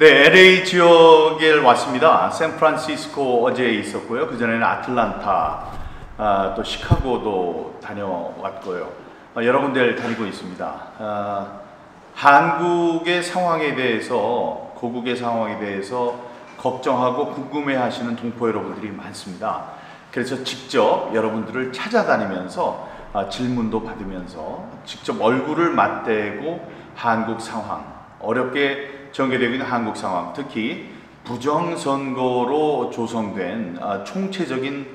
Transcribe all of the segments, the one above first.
네, LA 지역에 왔습니다. 샌프란시스코 어제 있었고요. 그전에는 아틀란타, 또 시카고도 다녀왔고요. 여러 군데를 다니고 있습니다. 한국의 상황에 대해서, 고국의 상황에 대해서 걱정하고 궁금해 하시는 동포 여러분들이 많습니다. 그래서 직접 여러분들을 찾아다니면서 질문도 받으면서 직접 얼굴을 맞대고 한국 상황, 어렵게 전개되고 있는 한국 상황, 특히 부정선거로 조성된 총체적인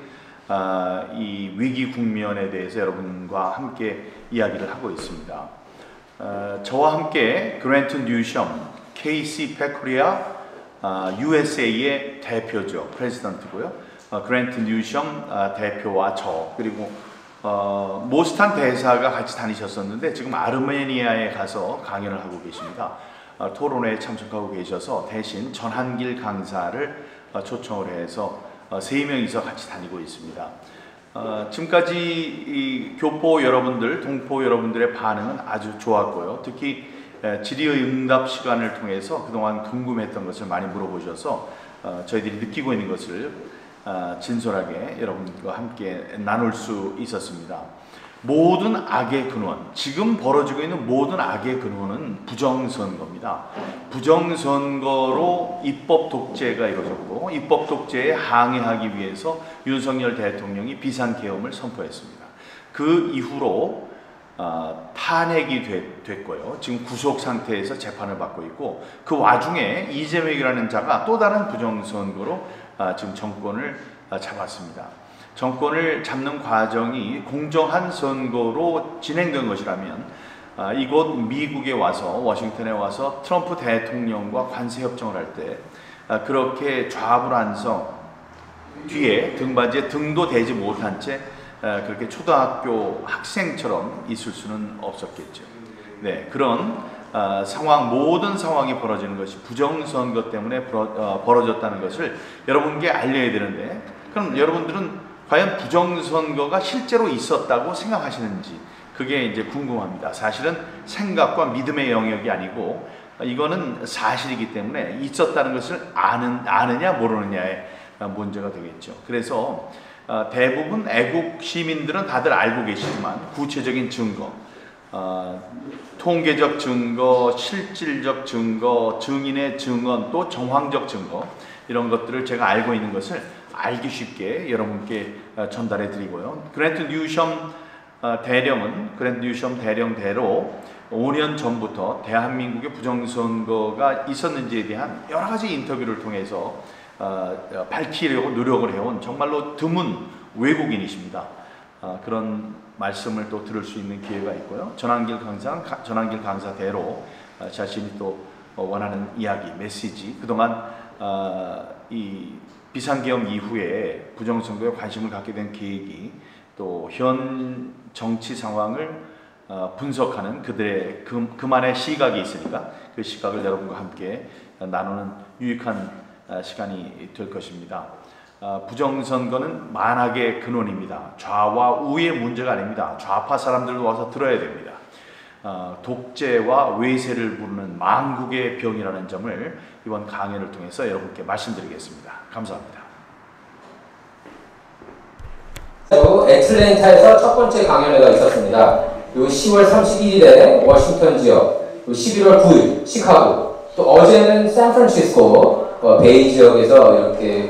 이 위기 국면에 대해서 여러분과 함께 이야기를 하고 있습니다. 저와 함께 그랜트 뉴섬, KC 페코리아 USA의 대표죠. 프레지던트고요. 그랜트 뉴섬 대표와 저, 그리고 모스탄 대사가 같이 다니셨었는데 지금 아르메니아에 가서 강연을 하고 계십니다. 토론회에 참석하고 계셔서 대신 전한길 강사를 초청을 해서 3명이서 같이 다니고 있습니다. 지금까지 이 교포 여러분들, 동포 여러분들의 반응은 아주 좋았고요. 특히 질의의 응답 시간을 통해서 그동안 궁금했던 것을 많이 물어보셔서 저희들이 느끼고 있는 것을 진솔하게 여러분들과 함께 나눌 수 있었습니다. 모든 악의 근원, 지금 벌어지고 있는 모든 악의 근원은 부정선거입니다. 부정선거로 입법 독재가 이루어졌고, 입법 독재에 항의하기 위해서 윤석열 대통령이 비상계엄을 선포했습니다. 그 이후로 탄핵이 됐고요. 지금 구속 상태에서 재판을 받고 있고, 그 와중에 이재명이라는 자가 또 다른 부정선거로 지금 정권을 잡았습니다. 정권을 잡는 과정이 공정한 선거로 진행된 것이라면 이곳 미국에 와서, 워싱턴에 와서 트럼프 대통령과 관세 협정을 할 때 그렇게 좌불안성 뒤에 등받이에 등도 대지 못한 채 그렇게 초등학교 학생처럼 있을 수는 없었겠죠. 네, 그런 상황, 모든 상황이 벌어지는 것이 부정선거 때문에 벌어졌다는 것을 여러분께 알려야 되는데, 그럼 여러분들은 과연 부정선거가 실제로 있었다고 생각하시는지, 그게 이제 궁금합니다. 사실은 생각과 믿음의 영역이 아니고 이거는 사실이기 때문에 있었다는 것을 아느냐 모르느냐의 문제가 되겠죠. 그래서 대부분 애국 시민들은 다들 알고 계시지만 구체적인 증거, 통계적 증거, 실질적 증거, 증인의 증언, 또 정황적 증거, 이런 것들을 제가 알고 있는 것을 알기 쉽게 여러분께 전달해 드리고요. 그랜트 뉴섬 대령대로 5년 전부터 대한민국의 부정선거가 있었는지에 대한 여러 가지 인터뷰를 통해서 밝히려고 노력을 해온 정말로 드문 외국인이십니다. 그런 말씀을 또 들을 수 있는 기회가 있고요. 전한길 강사대로 자신이 또 원하는 이야기, 메시지, 그동안 이 비상계엄 이후에 부정선거에 관심을 갖게 된 계획이, 또 현 정치 상황을 분석하는 그들의 그만의 시각이 있으니까 그 시각을 여러분과 함께 나누는 유익한 시간이 될 것입니다. 부정선거는 만악의 근원입니다. 좌와 우의 문제가 아닙니다. 좌파 사람들도 와서 들어야 됩니다. 독재와 외세를 부르는 망국의 병이라는 점을 이번 강연을 통해서 여러분께 말씀드리겠습니다. 감사합니다. 애틀랜타에서 첫 번째 강연회가 있었습니다. 요 10월 31일에 워싱턴 지역, 11월 9일 시카고, 또 어제는 샌프란시스코 베이 지역에서 이렇게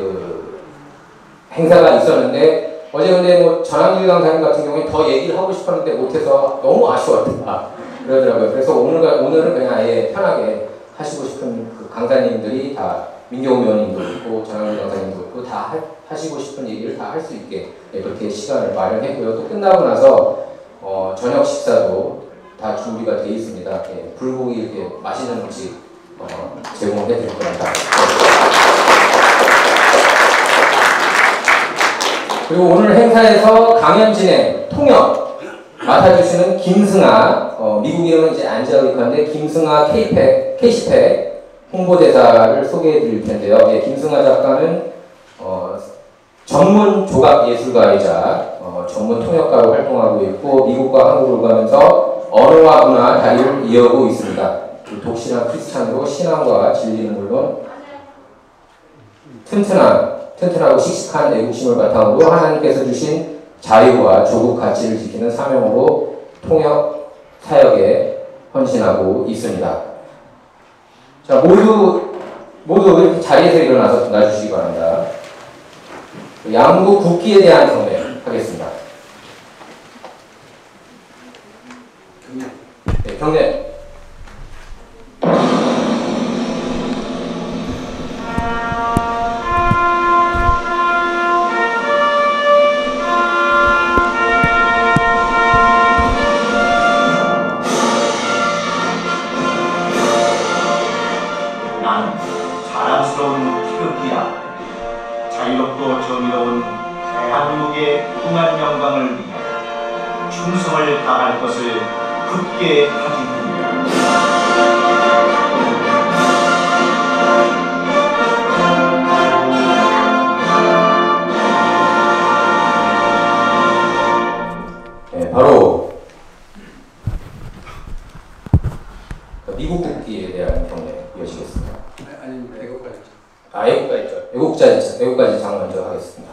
행사가 있었는데, 어제 근데 뭐 전한길 강사님 같은 경우에 더 얘기를 하고 싶었는데 못해서 너무 아쉬웠다 그러더라고요. 그래서 오늘은 그냥 아예 편하게 하시고 싶은 그 강사님들이 다, 민경호 의원님도 있고 전한길 강사님도 있고 다 하시고 싶은 얘기를 다 할 수 있게 그렇게 시간을 마련했고요. 또 끝나고 나서 저녁 식사도 다 준비가 되어 있습니다. 불고기 이렇게 맛있는 음식 제공해 드릴 겁니다. 그리고 오늘 행사에서 강연 진행, 통역 맡아주시는 김승아, 미국 이름은 이제 안젤리카인데 김승아 K시팩 홍보대사를 소개해 드릴 텐데요. 김승아 작가는 전문 조각 예술가이자 전문 통역가로 활동하고 있고, 미국과 한국을 가면서 언어와 문화 다리를 이어오고 있습니다. 독실한 크리스찬으로 신앙과 진리는 물론 튼튼하고 씩씩한 애국심을 바탕으로 하나님께서 주신 자유와 조국 가치를 지키는 사명으로 통역 사역에 헌신하고 있습니다. 자, 모두 자리에서 일어나서 나주시기 바랍니다. 양국 국기에 대한 경례 하겠습니다. 네, 경례. 자유롭고 정의로운 대한민국의 무궁한 영광을 위해 충성을 다할 것을 굳게 다짐합니다. 네, 바로 미국 국기에 대한 경례 이어지겠습니다. 아니, 애국가지. 애국가지 장 먼저 하겠습니다.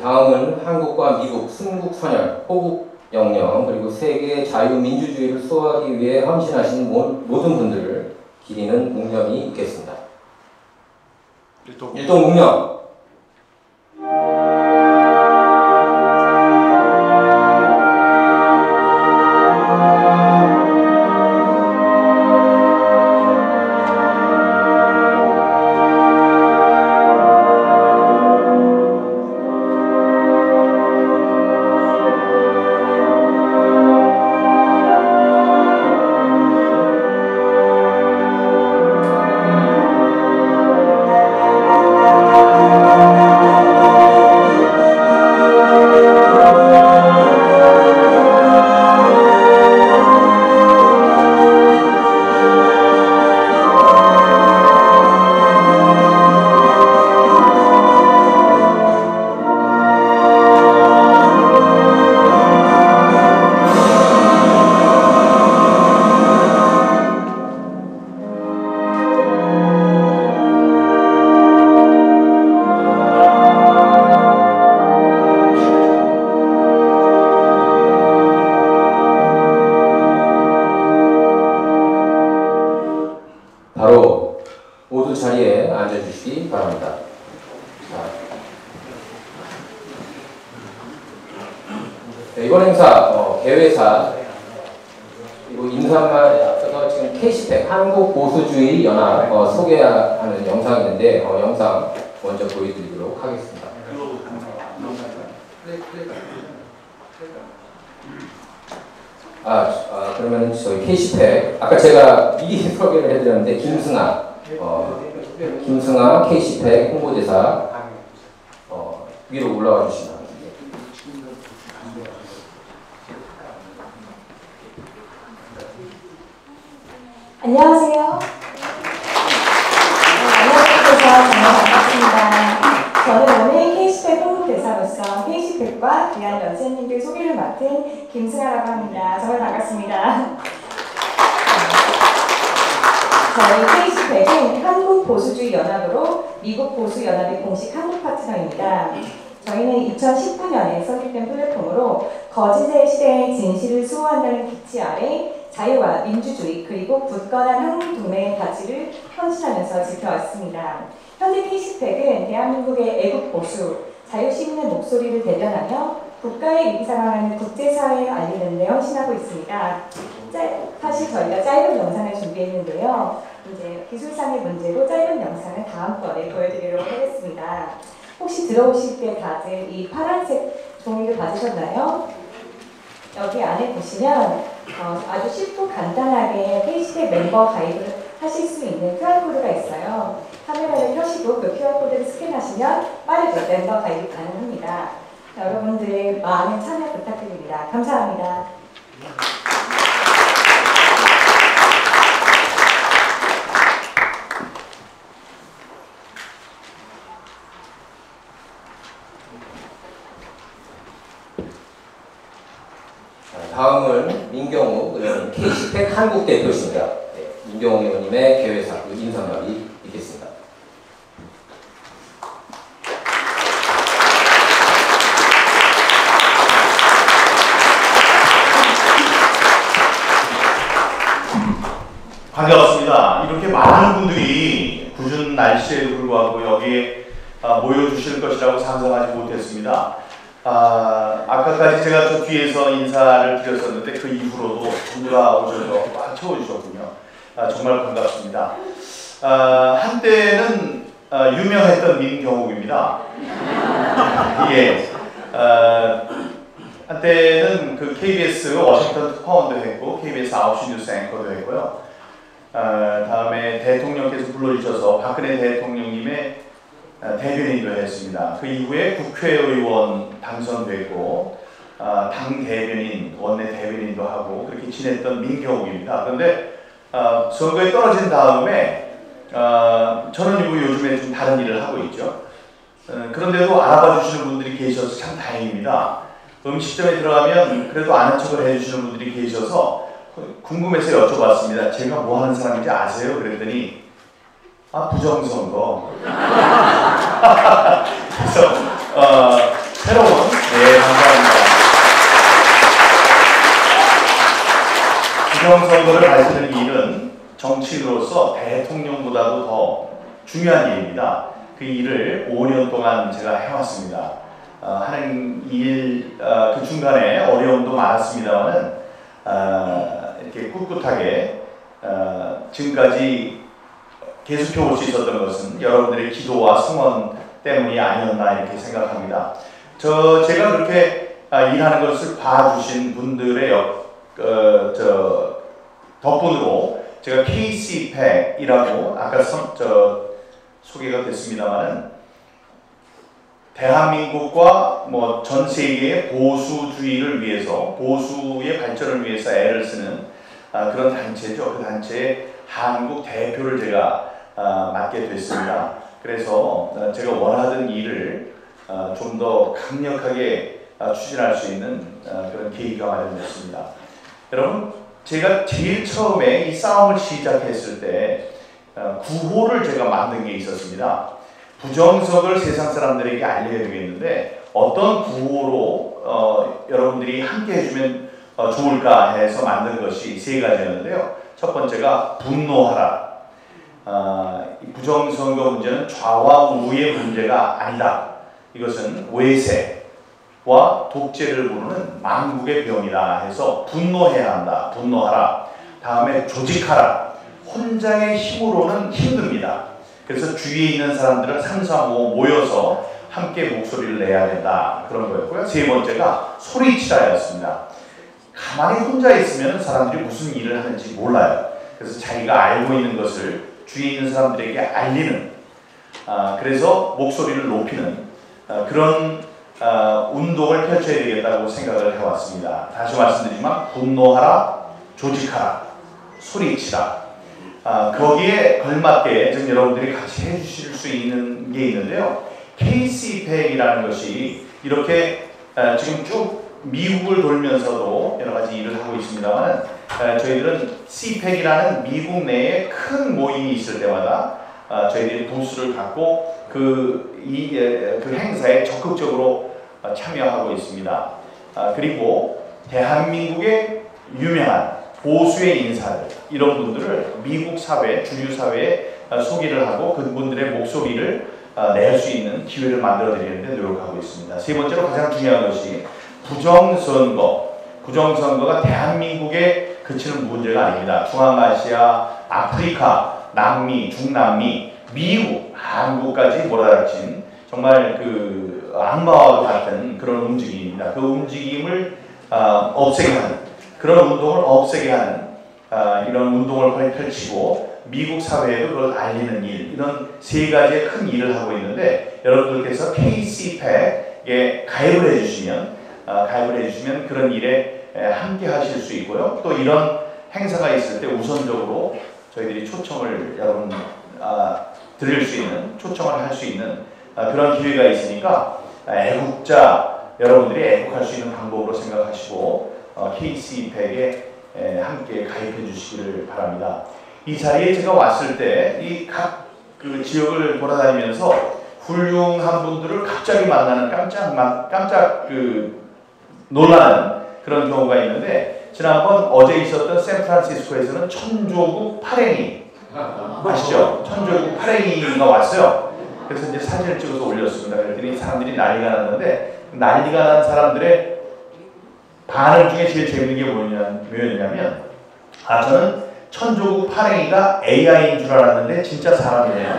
다음은 한국과 미국, 순국선열, 호국영령, 그리고 세계 자유민주주의를 수호하기 위해 헌신하신 모든 분들을 기리는 묵념이 있겠습니다. 일동 묵념. 네, 이번 행사 개회사 그리고 인사말 앞서서 지금 K10팩 한국보수주의 연합 소개하는 영상이 있는데 영상 먼저 보여드리도록 하겠습니다. 그러면 저희 K10팩 아까 제가 미리 소개를 해드렸는데 김승아 K10팩 홍보대사 위로 올라와 주시면. 안녕하세요. 안녕하세요. 정말 반갑습니다. 저는 오늘 K10팩 홍보대사로서 K10팩과 귀한 연세님들 소개를 맡은 김승아라고 합니다. 정말 반갑습니다. 저희 K10팩은 한국보수주의 연합으로 미국 보수연합의 공식 한국 파트너입니다. 저희는 2019년에 설립된 플랫폼으로 거짓의 시대의 진실을 수호한다는 기치 아래 자유와 민주주의 그리고 굳건한 한국 동맹의 가치를 헌신하면서 지켜왔습니다. 현재 K10팩은 대한민국의 애국 보수, 자유시민의 목소리를 대변하며 국가의 위기 상황을 국제사회에 알리는 데 헌신하고 있습니다. 사실 저희가 짧은 영상을 준비했는데요. 이제 기술상의 문제로 짧은 영상을 다음번에 보여드리도록 하겠습니다. 혹시 들어오실 때 다들 이 파란색 종이를 받으셨나요? 여기 안에 보시면 아주 쉽고 간단하게 K10팩 멤버 가입을 하실 수 있는 QR코드가 있어요. 카메라를 켜시고 그 QR코드를 스캔하시면 빠르게 멤버 가입이 가능합니다. 여러분들의 많은 참여 부탁드립니다. 감사합니다. 다음은 민경욱 의원 K10팩 한국 대표십니다. 네, 민경욱 의원님의 개회사 인사말이 있겠습니다. 반갑습니다. 이렇게 많은 분들이 궂은 날씨에도 불구하고 여기에 모여주실 것이라고 상상하지 못했습니다. 아까까지 제가 저 뒤에서 인사를 드렸었는데 그 이후로도 전부가 오셔서 꽉 채워주셨군요. 정말 반갑습니다. 한때는 유명했던 민경욱입니다. 예. 한때는 그 KBS 워싱턴 특파원도 했고 KBS 9시 뉴스 앵커도 했고요. 다음에 대통령께서 불러주셔서 박근혜 대통령님의 대변인도 했습니다. 그 이후에 국회의원 당선되고 당 대변인, 원내 대변인도 하고 그렇게 지냈던 민경욱입니다. 그런데 선거에 떨어진 다음에 저는 요즘에 좀 다른 일을 하고 있죠. 그런데도 알아봐 주시는 분들이 계셔서 참 다행입니다. 음식점에 들어가면 그래도 아는 척을 해주시는 분들이 계셔서 궁금해서 여쭤봤습니다. 제가 뭐 하는 사람인지 아세요? 그랬더니 부정선거. 그래서 새로운 감사합니다. 부정선거를 밝히는 일은 정치인으로서 대통령보다도 더 중요한 일입니다. 그 일을 5년 동안 제가 해왔습니다. 하는 일 그 중간에 어려움도 많았습니다만은 이렇게 꿋꿋하게 지금까지 계속해 올 수 있었던 것은 여러분들의 기도와 성원 때문이 아니었나 이렇게 생각합니다. 제가 그렇게 일하는 것을 봐주신 분들의 덕분으로 제가 KCPAC이라고 아까 소개가 됐습니다만은 대한민국과 전 세계의 보수주의를 위해서, 보수의 발전을 위해서 애를 쓰는 그런 단체죠. 그 단체의 한국 대표를 제가 맡게 됐습니다. 그래서 제가 원하던 일을 좀 더 강력하게 추진할 수 있는 그런 계기가 마련됐습니다. 여러분, 제가 제일 처음에 이 싸움을 시작했을 때 구호를 제가 만든 게 있었습니다. 부정석을 세상 사람들에게 알려야 되겠는데 어떤 구호로 여러분들이 함께 해주면 좋을까 해서 만든 것이 세 가지였는데요. 첫 번째가 분노하라. 이 부정선거 문제는 좌와 우의 문제가 아니다. 이것은 외세, 와 독재를 부르는 망국의 병이다 해서 분노해야 한다. 분노하라. 다음에 조직하라. 혼자의 힘으로는 힘듭니다. 그래서 주위에 있는 사람들을 3, 4, 5 모여서 함께 목소리를 내야 된다. 그런 거였고요. 세 번째가 소리치라였습니다. 가만히 혼자 있으면 사람들이 무슨 일을 하는지 몰라요. 그래서 자기가 알고 있는 것을 주위에 있는 사람들에게 알리는, 그래서 목소리를 높이는 그런 운동을 펼쳐야 되겠다고 생각을 해왔습니다. 다시 말씀드리지만 분노하라, 조직하라, 소리치라. 거기에 걸맞게 지금 여러분들이 같이 해주실 수 있는 게 있는데요. KCPAC이라는 것이 이렇게 지금 쭉 미국을 돌면서도 여러 가지 일을 하고 있습니다만, 저희들은 CPAC이라는 미국 내에 큰 모임이 있을 때마다 저희들이 부스를 갖고 그 행사에 적극적으로 참여하고 있습니다. 그리고 대한민국의 유명한 보수의 인사들, 이런 분들을 미국 사회, 주류 사회에 소개를 하고 그분들의 목소리를 낼 수 있는 기회를 만들어 드리는데 노력하고 있습니다. 세 번째로 가장 중요한 것이 부정선거. 부정선거가 대한민국에 그치는 문제가 아닙니다. 중앙아시아, 아프리카, 남미, 중남미, 미국, 한국까지 몰아닥친 정말 그 악마와 같은 그런 움직임입니다. 그 움직임을 없애게 하는, 그런 운동을 없애게 하는 이런 운동을 펼치고 미국 사회에도 그걸 알리는 일, 이런 세 가지의 큰 일을 하고 있는데, 여러분들께서 KCPAC에 가입을 해주시면 그런 일에 함께 하실 수 있고요. 또 이런 행사가 있을 때 우선적으로 저희들이 초청을 드릴 수 있는, 초청을 할 수 있는 그런 기회가 있으니까 애국자 여러분들이 애국할 수 있는 방법으로 생각하시고 KCPAC에 함께 가입해 주시기를 바랍니다. 이 자리에 제가 왔을 때 이 각 그 지역을 돌아다니면서 훌륭한 분들을 갑자기 만나는 깜짝 놀라는 그런 경우가 있는데, 지난번 어제 있었던 샌프란시스코에서는 천조국 파랭이 아시죠? 천조국 파랭이가 왔어요. 그래서 이제 사진을 찍어서 올렸습니다. 그랬더니 사람들이 난리가 났는데, 난리가 난 사람들의 반응 중에 제일 재밌는 게 뭐였냐면, 저는 천조국 파랭이가 AI인 줄 알았는데 진짜 사람이네요.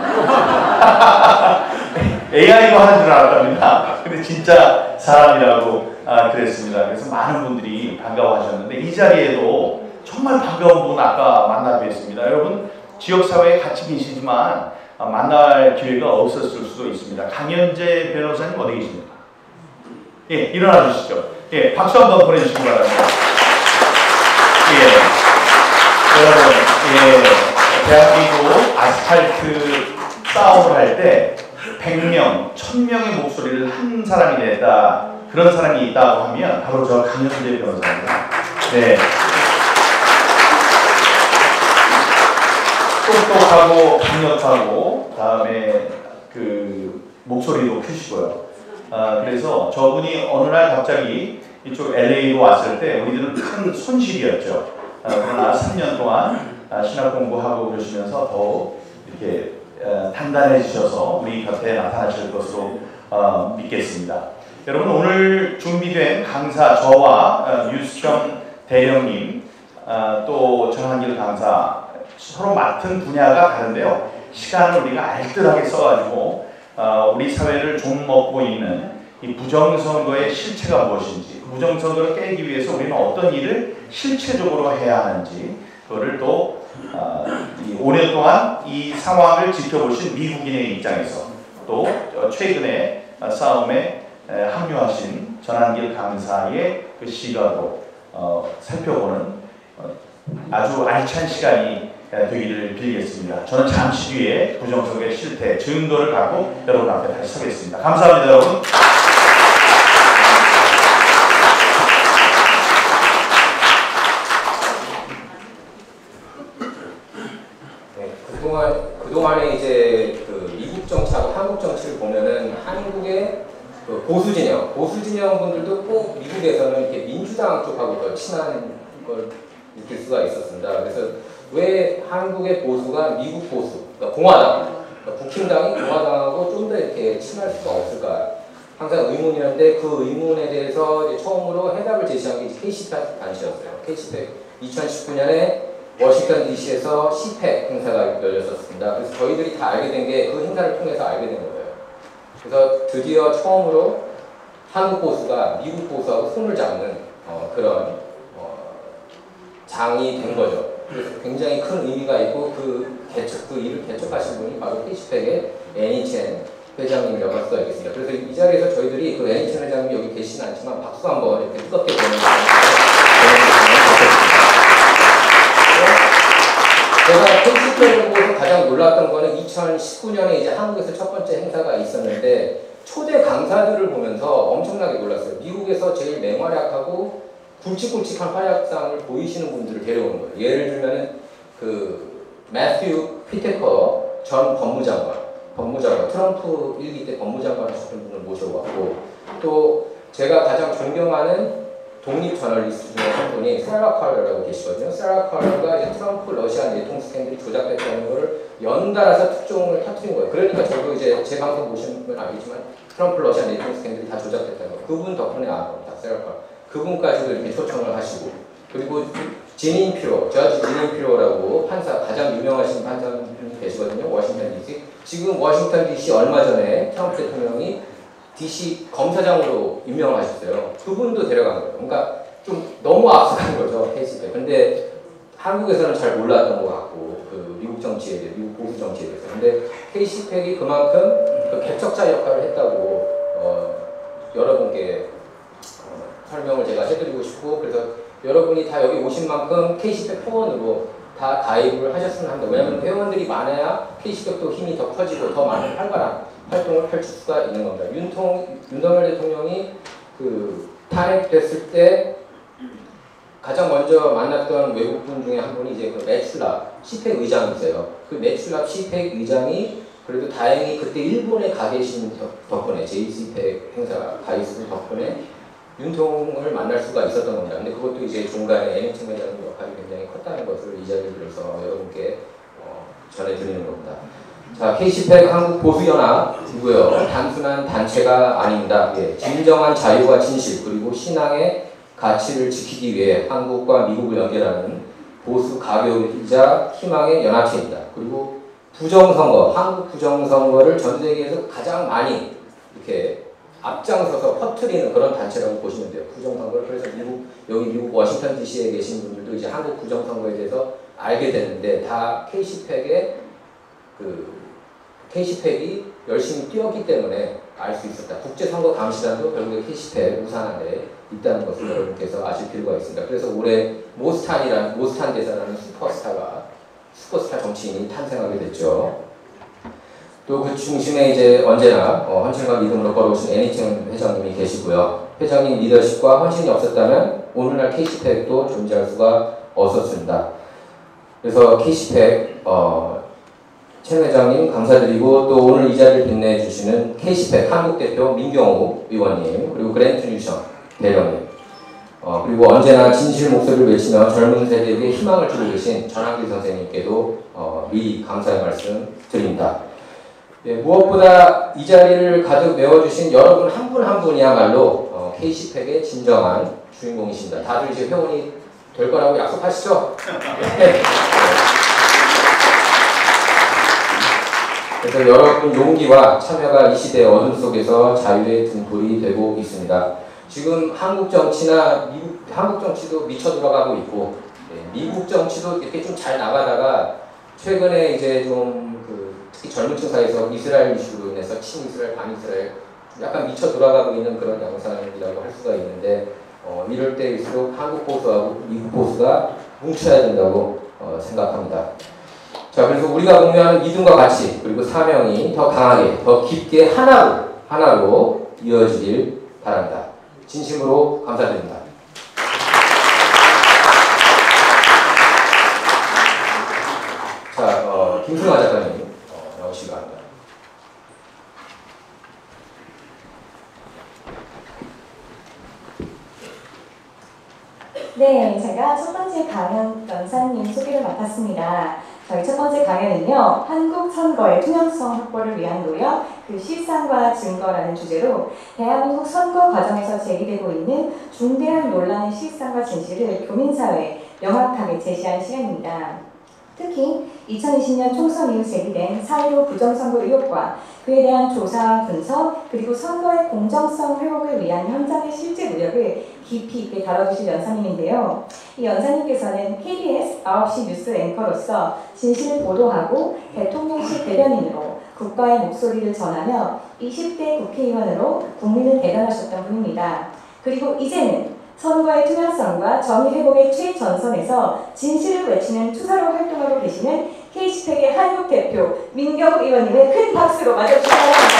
AI로 하는 줄 알았답니다. 근데 진짜 사람이라고 그랬습니다. 그래서 많은 분들이 반가워하셨는데, 이 자리에도 정말 반가운 분 아까 만나 뵀습니다. 여러분 지역사회에 같이 계시지만 만날 기회가 없었을 수도 있습니다. 강현재 변호사님 어디 계십니까? 예, 일어나 주시죠. 예, 박수 한번 보내주시기 바랍니다. 예. 여러분, 대한민국 아스팔트 싸움을 할 때 100명, 1000명의 목소리를 한 사람이 냈다, 그런 사람이 있다고 하면 바로 저 강현재 변호사입니다. 네. 똑똑하고 강력하고 다음에 그 목소리도 크시고요. 그래서 저분이 어느 날 갑자기 이쪽 LA로 왔을 때 우리들은 큰 손실이었죠. 그러나 3년 동안 신학 공부하고 그러시면서 더욱 이렇게 단단해지셔서 우리 곁에 나타나실 것으로 믿겠습니다. 여러분 오늘 준비된 강사, 저와 유수경 대령님, 또 전한길 강사, 서로 맡은 분야가 다른데요. 시간을 우리가 알뜰하게 써가지고 우리 사회를 좀먹고 있는 이 부정선거의 실체가 무엇인지, 부정선거를 깨기 위해서 우리는 어떤 일을 실체적으로 해야 하는지, 그거를 또 5년 동안 이 상황을 지켜보신 미국인의 입장에서, 또 최근에 싸움에 합류하신 전한길 강사의 그 시각으로 살펴보는 아주 알찬 시간이 되기를 빌겠습니다. 저는 잠시 뒤에 부정선거의 실태, 증거를 갖고 여러분 앞에 다시 서겠습니다. 감사합니다, 여러분. 그동안에 이제 그 미국 정치하고 한국 정치를 보면은 한국의 그 보수 진영 분들도 꼭 미국에서는 이렇게 민주당 쪽하고 더 친한 걸 느낄 수가 있었습니다. 그래서 왜 한국의 보수가 미국 보수, 그러니까 공화당, 그러니까 국힘당이 공화당하고 좀 더 이렇게 친할 수가 없을까? 항상 의문이었는데 그 의문에 대해서 이제 처음으로 해답을 제시한 게 K-CPEC 단체였어요. K-CPEC 2019년에 워싱턴 DC에서 CPEC 행사가 열렸었습니다. 그래서 저희들이 다 알게 된 게 그 행사를 통해서 알게 된 거예요. 그래서 드디어 처음으로 한국 보수가 미국 보수하고 손을 잡는 그런 장이 된 거죠. 그래서 굉장히 큰 의미가 있고 그 일을 개척하신 분이 바로 K-CPEC의 애니첸 회장님이라고 할 수가 있겠습니다. 그래서 이 자리에서 저희들이 그 애니첸 회장님이 여기 계시진 않지만 박수 한번 이렇게 뜨겁게 보내주세요. 제가 K-CPEC을 보고서 가장 놀랐던 거는 2019년에 이제 한국에서 첫 번째 행사가 있었는데 초대 강사들을 보면서 엄청나게 놀랐어요. 미국에서 제일 맹활약하고 굵직굵직한 활약상을 보이시는 분들을 데려오는 거예요. 예를 들면은 그 매튜 피테커 전 법무장관, 트럼프 1기 때 법무장관 하셨던 분을 모셔왔고, 또 제가 가장 존경하는 독립 저널리스트 중에 한 분이 세라 컬러라고 계시거든요. 세라 컬러가 이제 트럼프 러시아 내통 스캔들이 조작됐다는 것을 연달아서 특종을 터뜨린 거예요. 그러니까 저도 이제 제 방송 보시면 알겠지만 트럼프 러시아 내통 스캔들이 다 조작됐다는 거. 그분 덕분에 안 겁니다. 세라 컬러. 그분까지도 이렇게 초청을 하시고, 그리고 저지 지닌 피로라고 판사, 가장 유명하신 판사분이 계시거든요. 워싱턴 DC. 지금 워싱턴 DC 얼마 전에 트럼프 대통령이 DC 검사장으로 임명하셨어요. 그분도 데려간 거예요. 그러니까 좀 너무 앞서간 거죠, K-CPEC. 근데 한국에서는 잘 몰랐던 것 같고, 그 미국 정치에 대해, 미국 보수 정치에 대해서. 근데 K-CPEC이 그만큼 그 개척자 역할을 했다고 여러분께 설명을 제가 해드리고 싶고, 그래서 여러분이 다 여기 오신 만큼 K-CPEC 회원으로 다 가입을 하셨으면 합니다. 왜냐하면 회원들이 많아야 K-CPEC도 힘이 더 커지고 더 많은 활발한 활동을 펼칠 수가 있는 겁니다. 윤석열 대통령이 그 탄핵됐을 때 가장 먼저 만났던 외국분 중에 한 분이 이제 그 매출랍 CPEC 의장이세요. 그 매출랍 CPEC 의장이 그래도 다행히 그때 일본에 가 계신 덕분에 JCPEC 행사 가 있은 덕분에 윤통을 만날 수가 있었던 겁니다. 근데 그것도 이제 중간에 애니칭 회장의 역할이 굉장히 컸다는 것을 이 자리를 빌어서 여러분께 전해드리는 겁니다. 자, K-CPEC 한국보수연합이고요. 단순한 단체가 아닙니다. 예, 진정한 자유와 진실 그리고 신앙의 가치를 지키기 위해 한국과 미국을 연결하는 보수 가교이자 희망의 연합체입니다. 그리고 부정선거, 한국 부정선거를 전 세계에서 가장 많이 이렇게 앞장서서 퍼뜨리는 그런 단체라고 보시면 돼요. 부정선거를. 그래서 여기 미국 워싱턴 DC에 계신 분들도 이제 한국 부정선거에 대해서 알게 되는데 다 K-CPEC이 열심히 뛰었기 때문에 알 수 있었다. 국제선거 감시단도 결국에 K-CPEC 우산 안에 있다는 것을 여러분께서 아실 필요가 있습니다. 그래서 올해 모스탄 대사라는 슈퍼스타 정치인이 탄생하게 됐죠. 또 그 중심에 이제 언제나 헌신과 믿음으로 걸어오신 애니첸 회장님이 계시고요. 회장님 리더십과 헌신이 없었다면 오늘날 K-CPEC도 존재할 수가 없었습니다. 그래서 K-CPEC 첸 회장님 감사드리고, 또 오늘 이 자리를 빛내주시는 K-CPEC 한국 대표 민경우 의원님, 그리고 그랜트 뉴션 대령님, 그리고 언제나 진실 목소리를 외치며 젊은 세대에게 희망을 주고 계신 전학규 선생님께도 미리 감사의 말씀 드립니다. 네, 무엇보다 이 자리를 가득 메워주신 여러분 한 분 한 분이야말로 K-CPEC의 진정한 주인공이십니다. 다들 이제 회원이 될 거라고 약속하시죠? 네. 그래서 여러분 용기와 참여가 이 시대의 어둠 속에서 자유의 등불이 되고 있습니다. 지금 한국 정치나 한국 정치도 미쳐 돌아가고 있고, 미국 정치도 이렇게 좀 잘 나가다가 최근에 이제 좀 특히 젊은층 사이에서 이스라엘 이슈로 인해서 친이스라엘, 반이스라엘 약간 미쳐 돌아가고 있는 그런 양상이라고 할 수가 있는데, 이럴 때일수록 한국 보수하고 미국 보수가 뭉쳐야 된다고 생각합니다. 자, 그래서 우리가 공유하는 믿음과 가치 그리고 사명이 더 강하게, 더 깊게 하나로 이어지길 바랍니다. 진심으로 감사드립니다. 자, 김승아 작가님 나오시기 바랍니다. 네, 제가 첫 번째 강연 연사님 소개를 맡았습니다. 저희 첫 번째 강연은요, 한국 선거의 투명성 확보를 위한 노력, 그 실상과 증거라는 주제로 대한민국 선거 과정에서 제기되고 있는 중대한 논란의 실상과 진실을 교민사회에 명확하게 제시한 시간입니다. 특히 2020년 총선 이후 제기된 4.15 부정선거 의혹과 그에 대한 조사, 분석, 그리고 선거의 공정성 회복을 위한 현장의 실제 노력을 깊이 있게 다뤄주실 연사님인데요. 이 연사님께서는 KBS 9시 뉴스 앵커로서 진실을 보도하고 대통령실 대변인으로 국가의 목소리를 전하며 20대 국회의원으로 국민을 대변하셨던 분입니다. 그리고 이제는 선거의 투명성과 정의 회복의 최전선에서 진실을 외치는 투사로 활동하고 계시는 K시팩의 한국 대표 민경욱 의원님을 큰 박수로 맞아주시기 바랍니다.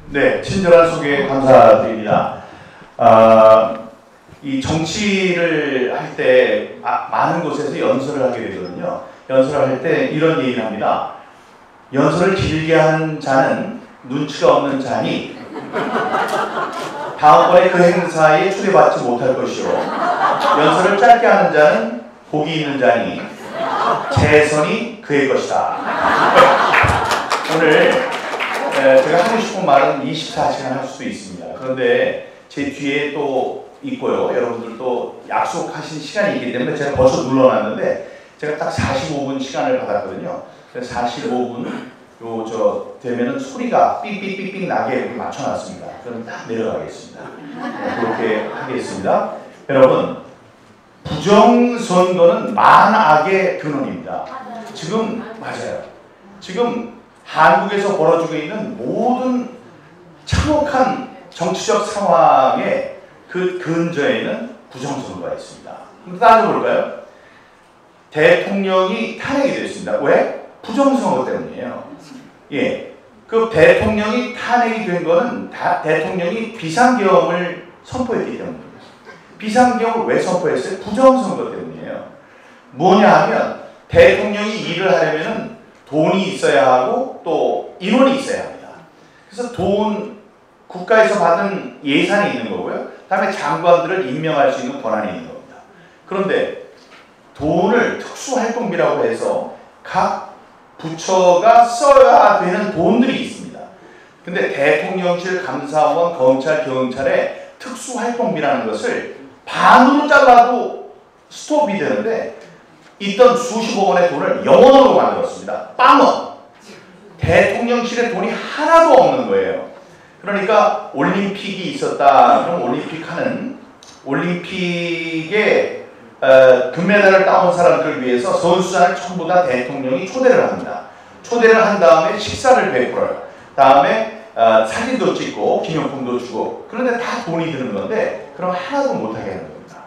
네, 친절한 소개 감사드립니다. 이 정치를 할 때 많은 곳에서 연설을 하게 되거든요. 연설을 할 때 이런 얘기를 합니다. 연설을 길게 한 자는 눈치가 없는 자니 다음번에 그 행사에 초대받지 못할 것이요. 연설을 짧게 하는 자는 복이 있는 자니 재선이 그의 것이다. 오늘 제가 하고 싶은 말은 24시간 할 수도 있습니다. 그런데 제 뒤에 또 있고요. 여러분들도 약속하신 시간이 있기 때문에 제가 벌써 눌러놨는데 제가 딱 45분 시간을 받았거든요. 그래서 45분 되면은 소리가 삑삑삑삑 나게 맞춰놨습니다. 그럼 딱 내려가겠습니다. 그렇게 하겠습니다. 여러분, 부정선거는 만악의 근원입니다. 지금 맞아요. 지금 한국에서 벌어지고 있는 모든 참혹한 정치적 상황의 그 근저에는 부정선거가 있습니다. 한번 따져볼까요? 대통령이 탄핵이 됐습니다. 왜? 부정선거 때문이에요. 예, 그 대통령이 탄핵이 된 거는 대통령이 비상계엄을 선포했기 때문입니다. 비상계엄을 왜 선포했어요? 부정선거 때문이에요. 뭐냐 하면 대통령이 일을 하려면 돈이 있어야 하고 또 인원이 있어야 합니다. 그래서 국가에서 받은 예산이 있는 거고요. 그다음에 장관들을 임명할 수 있는 권한이 있는 겁니다. 그런데 돈을 특수활동비라고 해서 각 부처가 써야 되는 돈들이 있습니다. 근데 대통령실, 감사원, 검찰, 경찰의 특수활동비라는 것을 반으로 잘라도 스톱이 되는데 있던 수십억 원의 돈을 0원으로 만들었습니다. 빵원. 대통령실에 돈이 하나도 없는 거예요. 그러니까 올림픽이 있었다. 그럼 올림픽에 금메달을 따온 사람들을 위해서 선수단을 전부 다 대통령이 초대를 합니다. 초대를 한 다음에 식사를 베풀어요. 다음에 사진도 찍고 기념품도 주고. 그런데 다 돈이 드는 건데 그럼 하나도 못하게 하는 겁니다.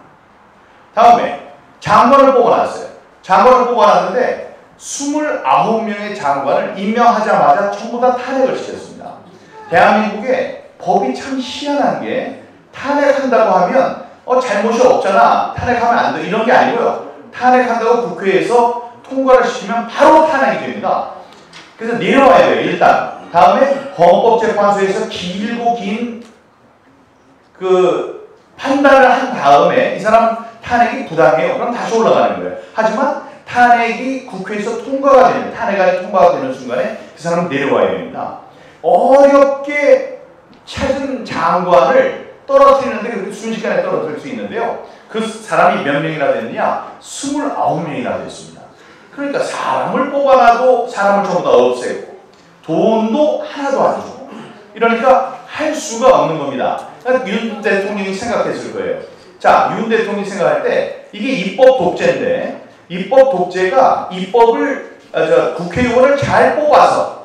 다음에 장관을 뽑아놨어요. 장관을 뽑아놨는데 29명의 장관을 임명하자마자 전부 다 탄핵을 시켰습니다. 대한민국의 법이 참 희한한 게 탄핵한다고 하면 잘못이 없잖아. 탄핵하면 안 돼. 이런 게 아니고요. 탄핵한다고 국회에서 통과를 시키면 바로 탄핵이 됩니다. 그래서 내려와야 돼요. 일단. 다음에 헌법재판소에서 길고 긴 그 판단을 한 다음에 이 사람 탄핵이 부당해요. 그럼 다시 올라가는 거예요. 하지만 탄핵이 국회에서 통과가 되는, 탄핵안이 통과가 되는 순간에 그 사람은 내려와야 됩니다. 어렵게 찾은 장관을 떨어뜨리는데 그렇게 순식간에 떨어뜨릴 수 있는데요. 그 사람이 몇 명이나 됐느냐? 29명이나 됐습니다. 그러니까 사람을 뽑아놔도 사람을 전부 다 없애고 돈도 하나도 안 주고 이러니까 할 수가 없는 겁니다. 그러니까 윤 대통령이 생각했을 거예요. 자, 윤 대통령이 생각할 때 이게 입법 독재인데 입법 독재가 국회의원을 잘 뽑아서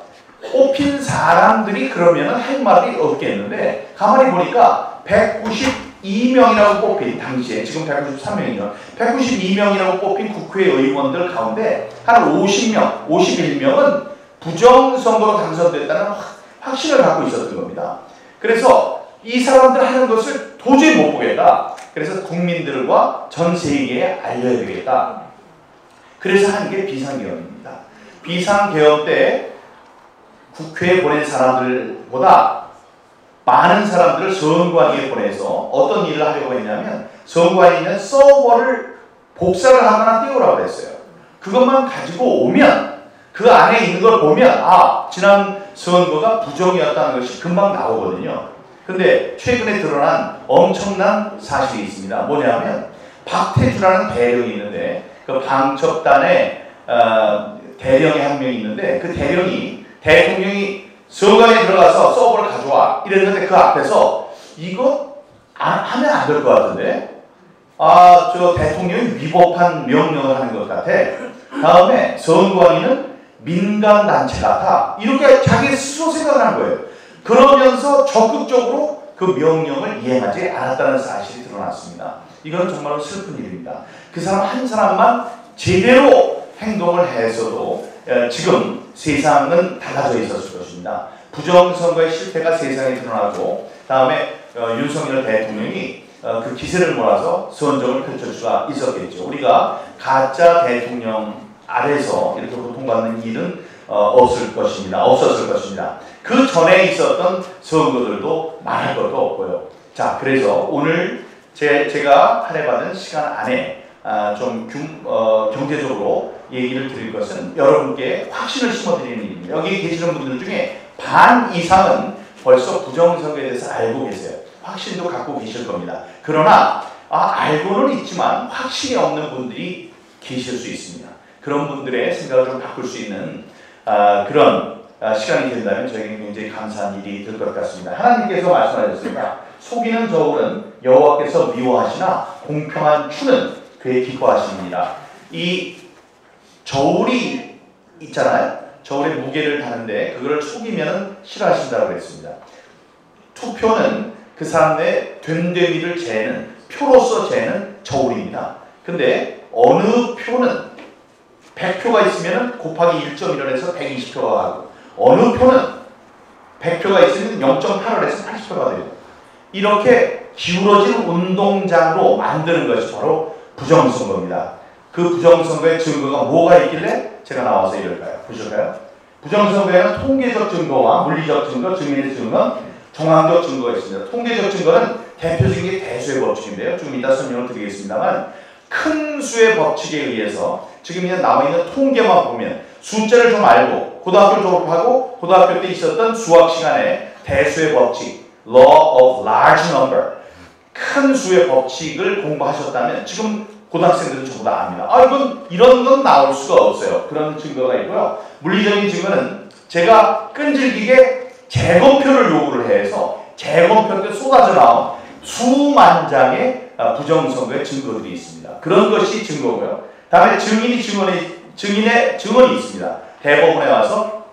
뽑힌 사람들이 그러면 할 말이 없겠는데 가만히 보니까 192명이라고 뽑힌 당시에 지금 193명이죠. 192명이라고 뽑힌 국회의원들 가운데 한 50명, 51명은 부정선거로 당선됐다는 확신을 갖고 있었던 겁니다. 그래서 이 사람들 하는 것을 도저히 못 보겠다. 그래서 국민들과 전 세계에 알려야 되겠다. 그래서 한 게 비상계엄입니다. 비상계엄 때 국회에 보낸 사람들보다 많은 사람들을 선관위에 보내서 어떤 일을 하려고 했냐면 선관위에 있는 서버를 복사를 하거나 띄우라고 그랬어요. 그것만 가지고 오면 그 안에 있는 걸 보면 지난 선거가 부정이었다는 것이 금방 나오거든요. 근데 최근에 드러난 엄청난 사실이 있습니다. 뭐냐면 박태주라는 대령이 있는데 그 방첩단에 대령이 한 명이 있는데 그 대령이 대통령이 선관위에 들어가서 서버를 가져와 이랬는데 그 앞에서 이거 하면 안 될 것 같은데 저 대통령이 위법한 명령을 하는 것 같아. 다음에 선관위는 민간단체 같아. 이렇게 자기 스스로 생각을 한 거예요. 그러면서 적극적으로 그 명령을 이행하지 않았다는 사실이 드러났습니다. 이건 정말로 슬픈 일입니다. 그 사람 한 사람만 제대로 행동을 했어도 지금 세상은 달라져 있었을 것입니다. 부정선거의 실패가 세상에 드러나고 다음에 윤석열 대통령이 그 기세를 몰아서 선정을 펼칠 수가 있었겠죠. 우리가 가짜 대통령 아래서 이렇게 고통받는 일은 없었을 것입니다. 그 전에 있었던 선거들도 말할 것도 없고요. 자, 그래서 오늘 제가 할애받은 시간 안에 좀 경제적으로 얘기를 드릴 것은 여러분께 확신을 심어드리는 일입니다. 여기 계시는 분들 중에 반 이상은 벌써 부정선거에 대해서 알고 계세요. 확신도 갖고 계실 겁니다. 그러나 알고는 있지만 확신이 없는 분들이 계실 수 있습니다. 그런 분들의 생각을 좀 바꿀 수 있는 그런 시간이 된다면 저에게 굉장히 감사한 일이 될 것 같습니다. 하나님께서 말씀하셨습니다. 속이는 저울은 여호와께서 미워하시나 공평한 추는 그의 기뻐하십니다. 이 저울이 있잖아요. 저울의 무게를 다는데 그거를 속이면 싫어하신다고 그랬습니다. 투표는 그 사람의 된되미를 재는 표로서 재는 저울입니다. 근데 어느 표는 100표가 있으면 곱하기 1.1을 해서 120표가 하고 어느 표는 100표가 있으면 0.8을 해서 80표가 돼요. 이렇게 기울어진 운동장으로 만드는 것이 바로 부정선거입니다. 그 부정선거의 증거가 뭐가 있길래 제가 나와서 이럴까요? 보실까요? 부정선거에는 통계적 증거와 물리적 증거, 증인의 증거, 정황적 증거가 있습니다. 통계적 증거는 대표적인 게 대수의 법칙인데요. 조금 이따 설명을 드리겠습니다만 큰 수의 법칙에 의해서 지금 나와 있는 통계만 보면 숫자를 좀 알고 고등학교 졸업하고 고등학교 때 있었던 수학 시간에 대수의 법칙, Law of Large Number, 큰 수의 법칙을 공부하셨다면 지금 고등학생들은 전부 다 압니다. 이런 건 나올 수가 없어요. 그런 증거가 있고요. 물리적인 증거는 제가 끈질기게 재검표를 요구를 해서 재검표 때 쏟아져 나온 수만 장의 부정선거의 증거들이 있습니다. 그런 것이 증거고요. 다음에 증인의 증언이 있습니다. 대법원에 와서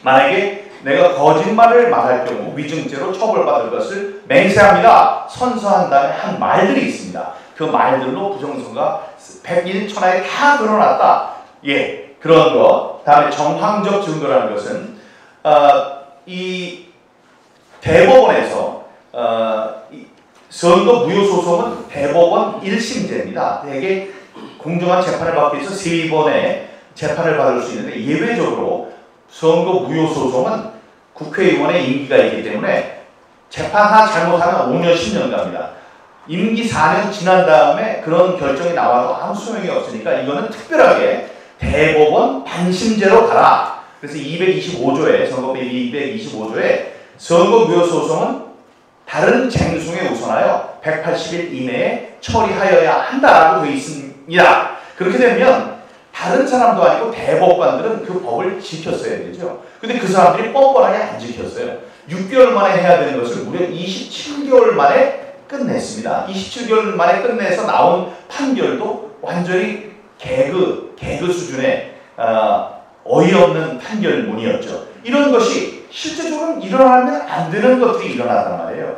만약에 내가 거짓말을 말할 경우 위증죄로 처벌받을 것을 맹세합니다. 선서한 다음에 한 말들이 있습니다. 그 말들로 부정선거가 백일천하에 다 드러났다. 예, 그런 거. 다음에 정황적 증거라는 것은 이 대법원에서 선거 무효소송은 대법원 1심제입니다. 대개 공정한 재판을 받기 위해서 3번의 재판을 받을 수 있는데 예외적으로 선거 무효소송은 국회의원의 임기가 있기 때문에 재판 하나 잘못하면 5년, 10년 갑니다. 임기 4년 지난 다음에 그런 결정이 나와도 아무 소용이 없으니까 이거는 특별하게 대법원 반심제로 가라. 그래서 225조에 선거법 225조에 선거무효소송은 다른 쟁송에 우선하여 180일 이내에 처리하여야 한다라고 되어 있습니다. 그렇게 되면 다른 사람도 아니고 대법관들은 그 법을 지켰어야 되죠. 근데 그 사람들이 뻔뻔하게 안 지켰어요. 6개월 만에 해야 되는 것을 무려 27개월 만에 끝냈습니다. 27개월 만에 끝내서 나온 판결도 완전히 개그 수준의 어이없는 판결문이었죠. 이런 것이 실제적으로 일어나면 안 되는 것들이 일어났단 말이에요.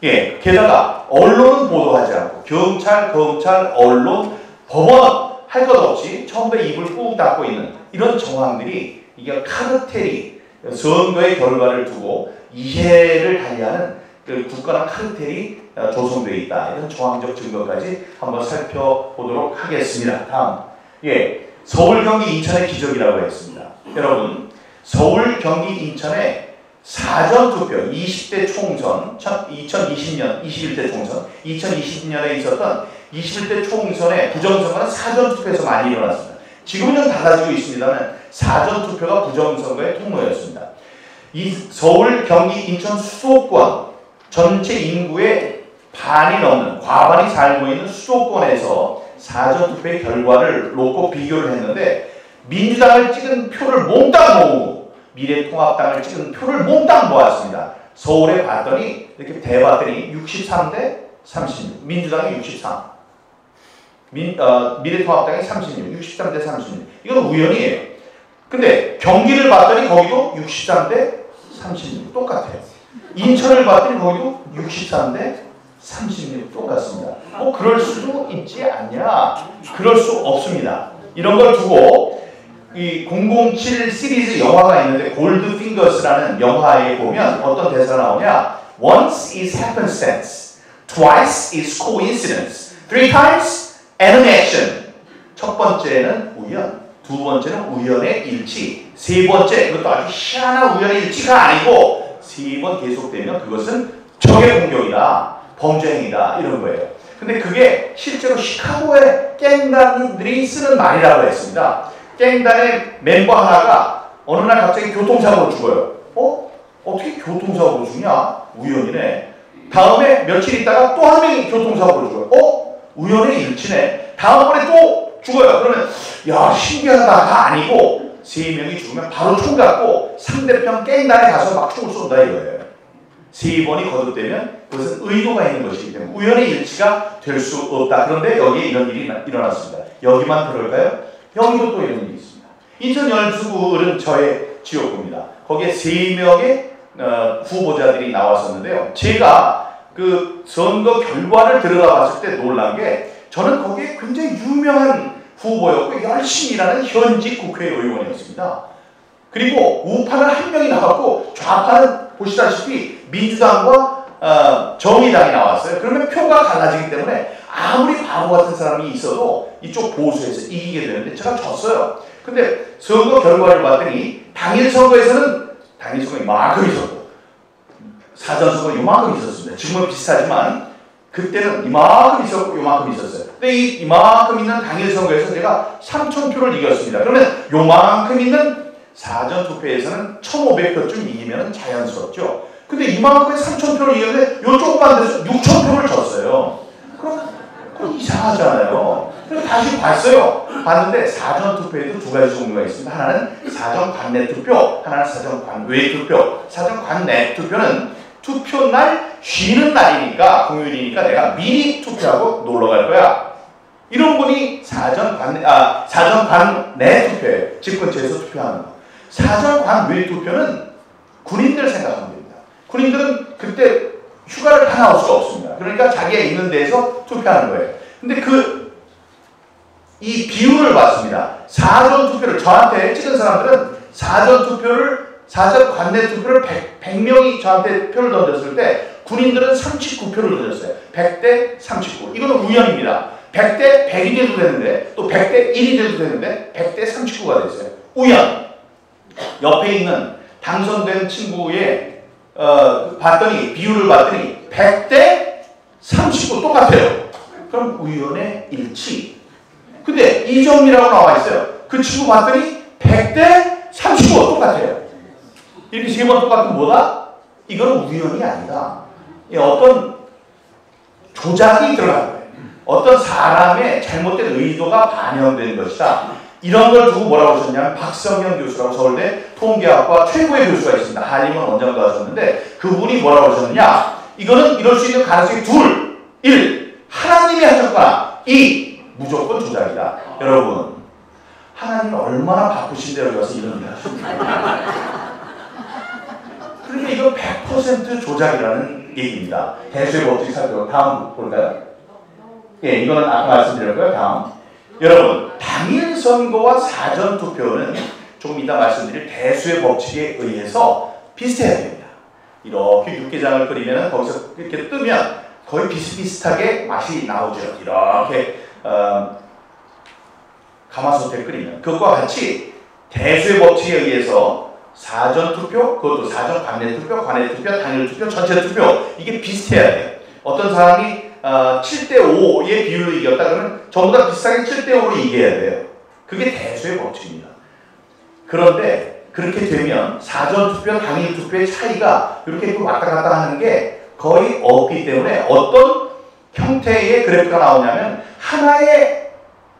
예, 게다가 언론은 보도하지 않고 경찰, 검찰, 언론, 법원 할 것 없이 처음부터 입을 꾹 닫고 있는 이런 정황들이 이게 카르텔이 선거의 결과를 두고 이해를 달리하는 그 굳건한 카르텔이 조성되어 있다. 이런 정황적 증거까지 한번 살펴보도록 하겠습니다. 다음, 예, 서울, 경기, 인천의 기적이라고 했습니다. 여러분, 서울, 경기, 인천에 사전투표 20대 총선, 2020년 21대 총선, 2020년에 있었던 21대 총선의 부정선거는 사전투표에서 많이 일어났습니다. 지금은 좀 달라지고 있습니다만 사전투표가 부정선거의 통로였습니다. 이 서울, 경기, 인천 수도권 전체 인구의 반이 넘는 과반이 살고 있는 수도권에서 사전투표의 결과를 놓고 비교를 했는데 민주당을 찍은 표를 몽땅 모으고 미래통합당을 찍은 표를 몽땅 모았습니다. 서울에 봤더니 이렇게 대봤더니 63대 36, 민주당이 63, 미래통합당이 36, 63대 36. 이건 우연이에요. 근데 경기를 봤더니 거기도 63대 36 똑같아요. 인천을 봤더니 거기도 63대 36 똑같습니다. 그럴 수도 있지 않냐? 그럴 수 없습니다. 이런 걸 두고 이 007 시리즈 영화가 있는데 골드핑거스라는 영화에 보면 어떤 대사가 나오냐? Once is happenstance, twice is coincidence, three times animation. 첫 번째는 우연, 두 번째는 우연의 일치, 세 번째 그것도 아주 희한한 우연의 일치가 아니고 세 번 계속되면 그것은 적의 공격이다, 범죄 행위다 이런 거예요. 근데 그게 실제로 시카고의 갱단들이 쓰는 말이라고 했습니다. 갱단의 멤버 하나가 어느 날 갑자기 교통사고로 죽어요. 어떻게 교통사고로 죽냐? 우연이네. 다음에 며칠 있다가 또 한 명이 교통사고로 죽어요. 우연의 일치네. 다음번에 또 죽어요. 그러면 야 신기하다. 다 아니고 세 명이 죽으면 바로 총 갖고 상대편 갱단에 가서 막 총을 쏜다 이거예요. 세 번이 거듭되면 그것은 의도가 있는 것이기 때문에 우연의 일치가 될 수 없다. 그런데 여기에 이런 일이 일어났습니다. 여기만 그럴까요? 여기도 또 이런 일이 있습니다. 인천 열수구은 저의 지역구입니다. 거기에 3명의 후보자들이 나왔었는데요. 제가 그 선거 결과를 들여다봤을 때 놀란 게 저는 거기에 굉장히 유명한 후보였고 열심히 일하는 현직 국회의원이었습니다. 그리고 우파는 한 명이 나왔고 좌파는 보시다시피 민주당과 정의당이 나왔어요. 그러면 표가 갈라지기 때문에 아무리 바보 같은 사람이 있어도 이쪽 보수에서 이기게 되는데 제가 졌어요. 근데 선거 결과를 봤더니 당일 선거에서는 당일 선거 이만큼 있었고 사전 선거 이만큼 있었습니다. 지금은 비슷하지만 그때는 이만큼 있었고 이만큼 있었어요. 근데 이만큼 있는 당일 선거에서 제가 3,000표를 이겼습니다. 그러면 요만큼 있는 사전 투표에서는 1,500표쯤 이기면 자연스럽죠. 근데 이만큼의 3,000표를 이겼는데 요 조그만 데서 6,000표를 졌어요. 그럼 이상하잖아요. 그래서 다시 봤어요. 봤는데 사전 투표에도 두 가지 종류가 있습니다. 하나는 사전 관내 투표, 하나는 사전 관외 투표. 사전 관내 투표는 투표 날 쉬는 날이니까 공휴일이니까 내가 미리 투표하고 놀러 갈 거야. 이런 분이 사전 관내 투표예요. 집 근처에서 투표하는 거. 사전 관외 투표는 군인들 생각하면 됩니다. 군인들은 그때 휴가를 다 나올 수가 없습니다. 그러니까 자기가 있는 데에서 투표하는 거예요. 근데 이 비율을 봤습니다. 사전 투표를 저한테 찍은 사람들은 사전 관내 투표를 100명이 저한테 표를 던졌을 때 군인들은 39표를 던졌어요. 100대 39. 이거는 우연입니다. 100대 100이 돼도 되는데 또 100대 1이 돼도 되는데 100대 39가 됐어요. 우연. 옆에 있는 당선된 친구의 봤더니 비율을 봤더니 100대 39 똑같아요. 그럼 우연의 일치. 근데 이정미라고 나와 있어요. 그 친구 봤더니 100대 39 똑같아요. 이렇게 세 번 똑같은 뭐다? 이건 우연이 아니다. 어떤 조작이 들어간 거예요. 어떤 사람의 잘못된 의도가 반영된 것이다. 이런 걸 두고 뭐라고 하셨냐면 박성현 교수라고 서울대 통계학과 최고의 교수가 있습니다. 한림은 원장도 하셨는데 그분이 뭐라고 하셨느냐? 이거는 이럴 수 있는 가능성이 둘. 1. 하나님이 하셨거나 2. 무조건 조작이다. 여러분 하나님이 얼마나 바쁘신데 여기 와서 이런 일을 하십니까? 그러니까 이건 100% 조작이라는 얘기입니다. 대수의 법칙 살펴보고 다음 볼까요? 예, 이거는 아까 말씀드린 거예요. 다음. 여러분, 당일 선거와 사전 투표는 조금 이따 말씀드릴 대수의 법칙에 의해서 비슷해야 됩니다. 이렇게 육개장을 끓이면 거기서 이렇게 뜨면 거의 비슷비슷하게 맛이 나오죠. 이렇게 가마솥에 끓이면 그것과 같이 대수의 법칙에 의해서 사전투표, 그것도 사전 관내투표, 관내투표, 당일투표, 전체투표 이게 비슷해야 돼요. 어떤 사람이 7대5의 비율로 이겼다 그러면 전부 다 비슷하게 7대5로 이겨야 돼요. 그게 대수의 법칙입니다. 그런데 그렇게 되면 사전투표, 당일투표의 차이가 이렇게 왔다 갔다 하는 게 거의 없기 때문에 어떤 형태의 그래프가 나오냐면 하나의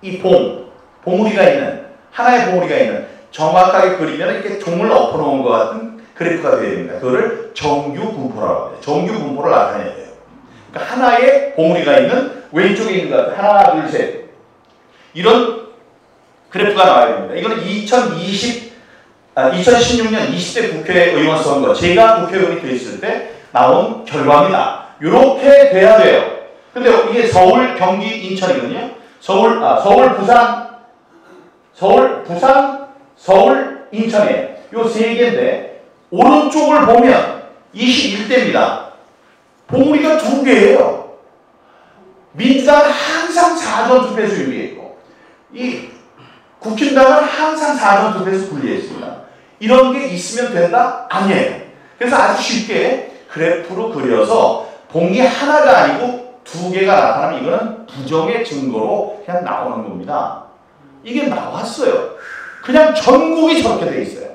이 봉우리가 있는 하나의 봉우리가 있는 정확하게 그리면 이렇게 종을 엎어놓은 것 같은 그래프가 되어야 됩니다. 그거를 정규 분포라고 해요. 정규 분포를 나타내야 돼요. 그러니까 하나의 봉우리가 있는 왼쪽에 있는 것 같은 하나, 둘, 셋 이런 그래프가 나와야 됩니다. 이거는 2016년 20대 국회의원 선거 제가 국회의원이 되었을 때 나온 결과입니다. 이렇게 돼야 돼요. 근데 이게 서울, 경기, 인천이거든요. 서울, 부산, 인천이에요. 요 세 개인데 오른쪽을 보면 21대입니다. 봉우리가 두 개예요. 민주당은 항상 사전투표에서 유리했고 이 국힘당은 항상 사전투표에서 불리했습니다. 이런 게 있으면 된다? 아니에요. 그래서 아주 쉽게 그래프로 그려서 봉이 하나가 아니고 두 개가 나타나면 이거는 부정의 증거로 그냥 나오는 겁니다. 이게 나왔어요. 그냥 전국이 저렇게 돼 있어요.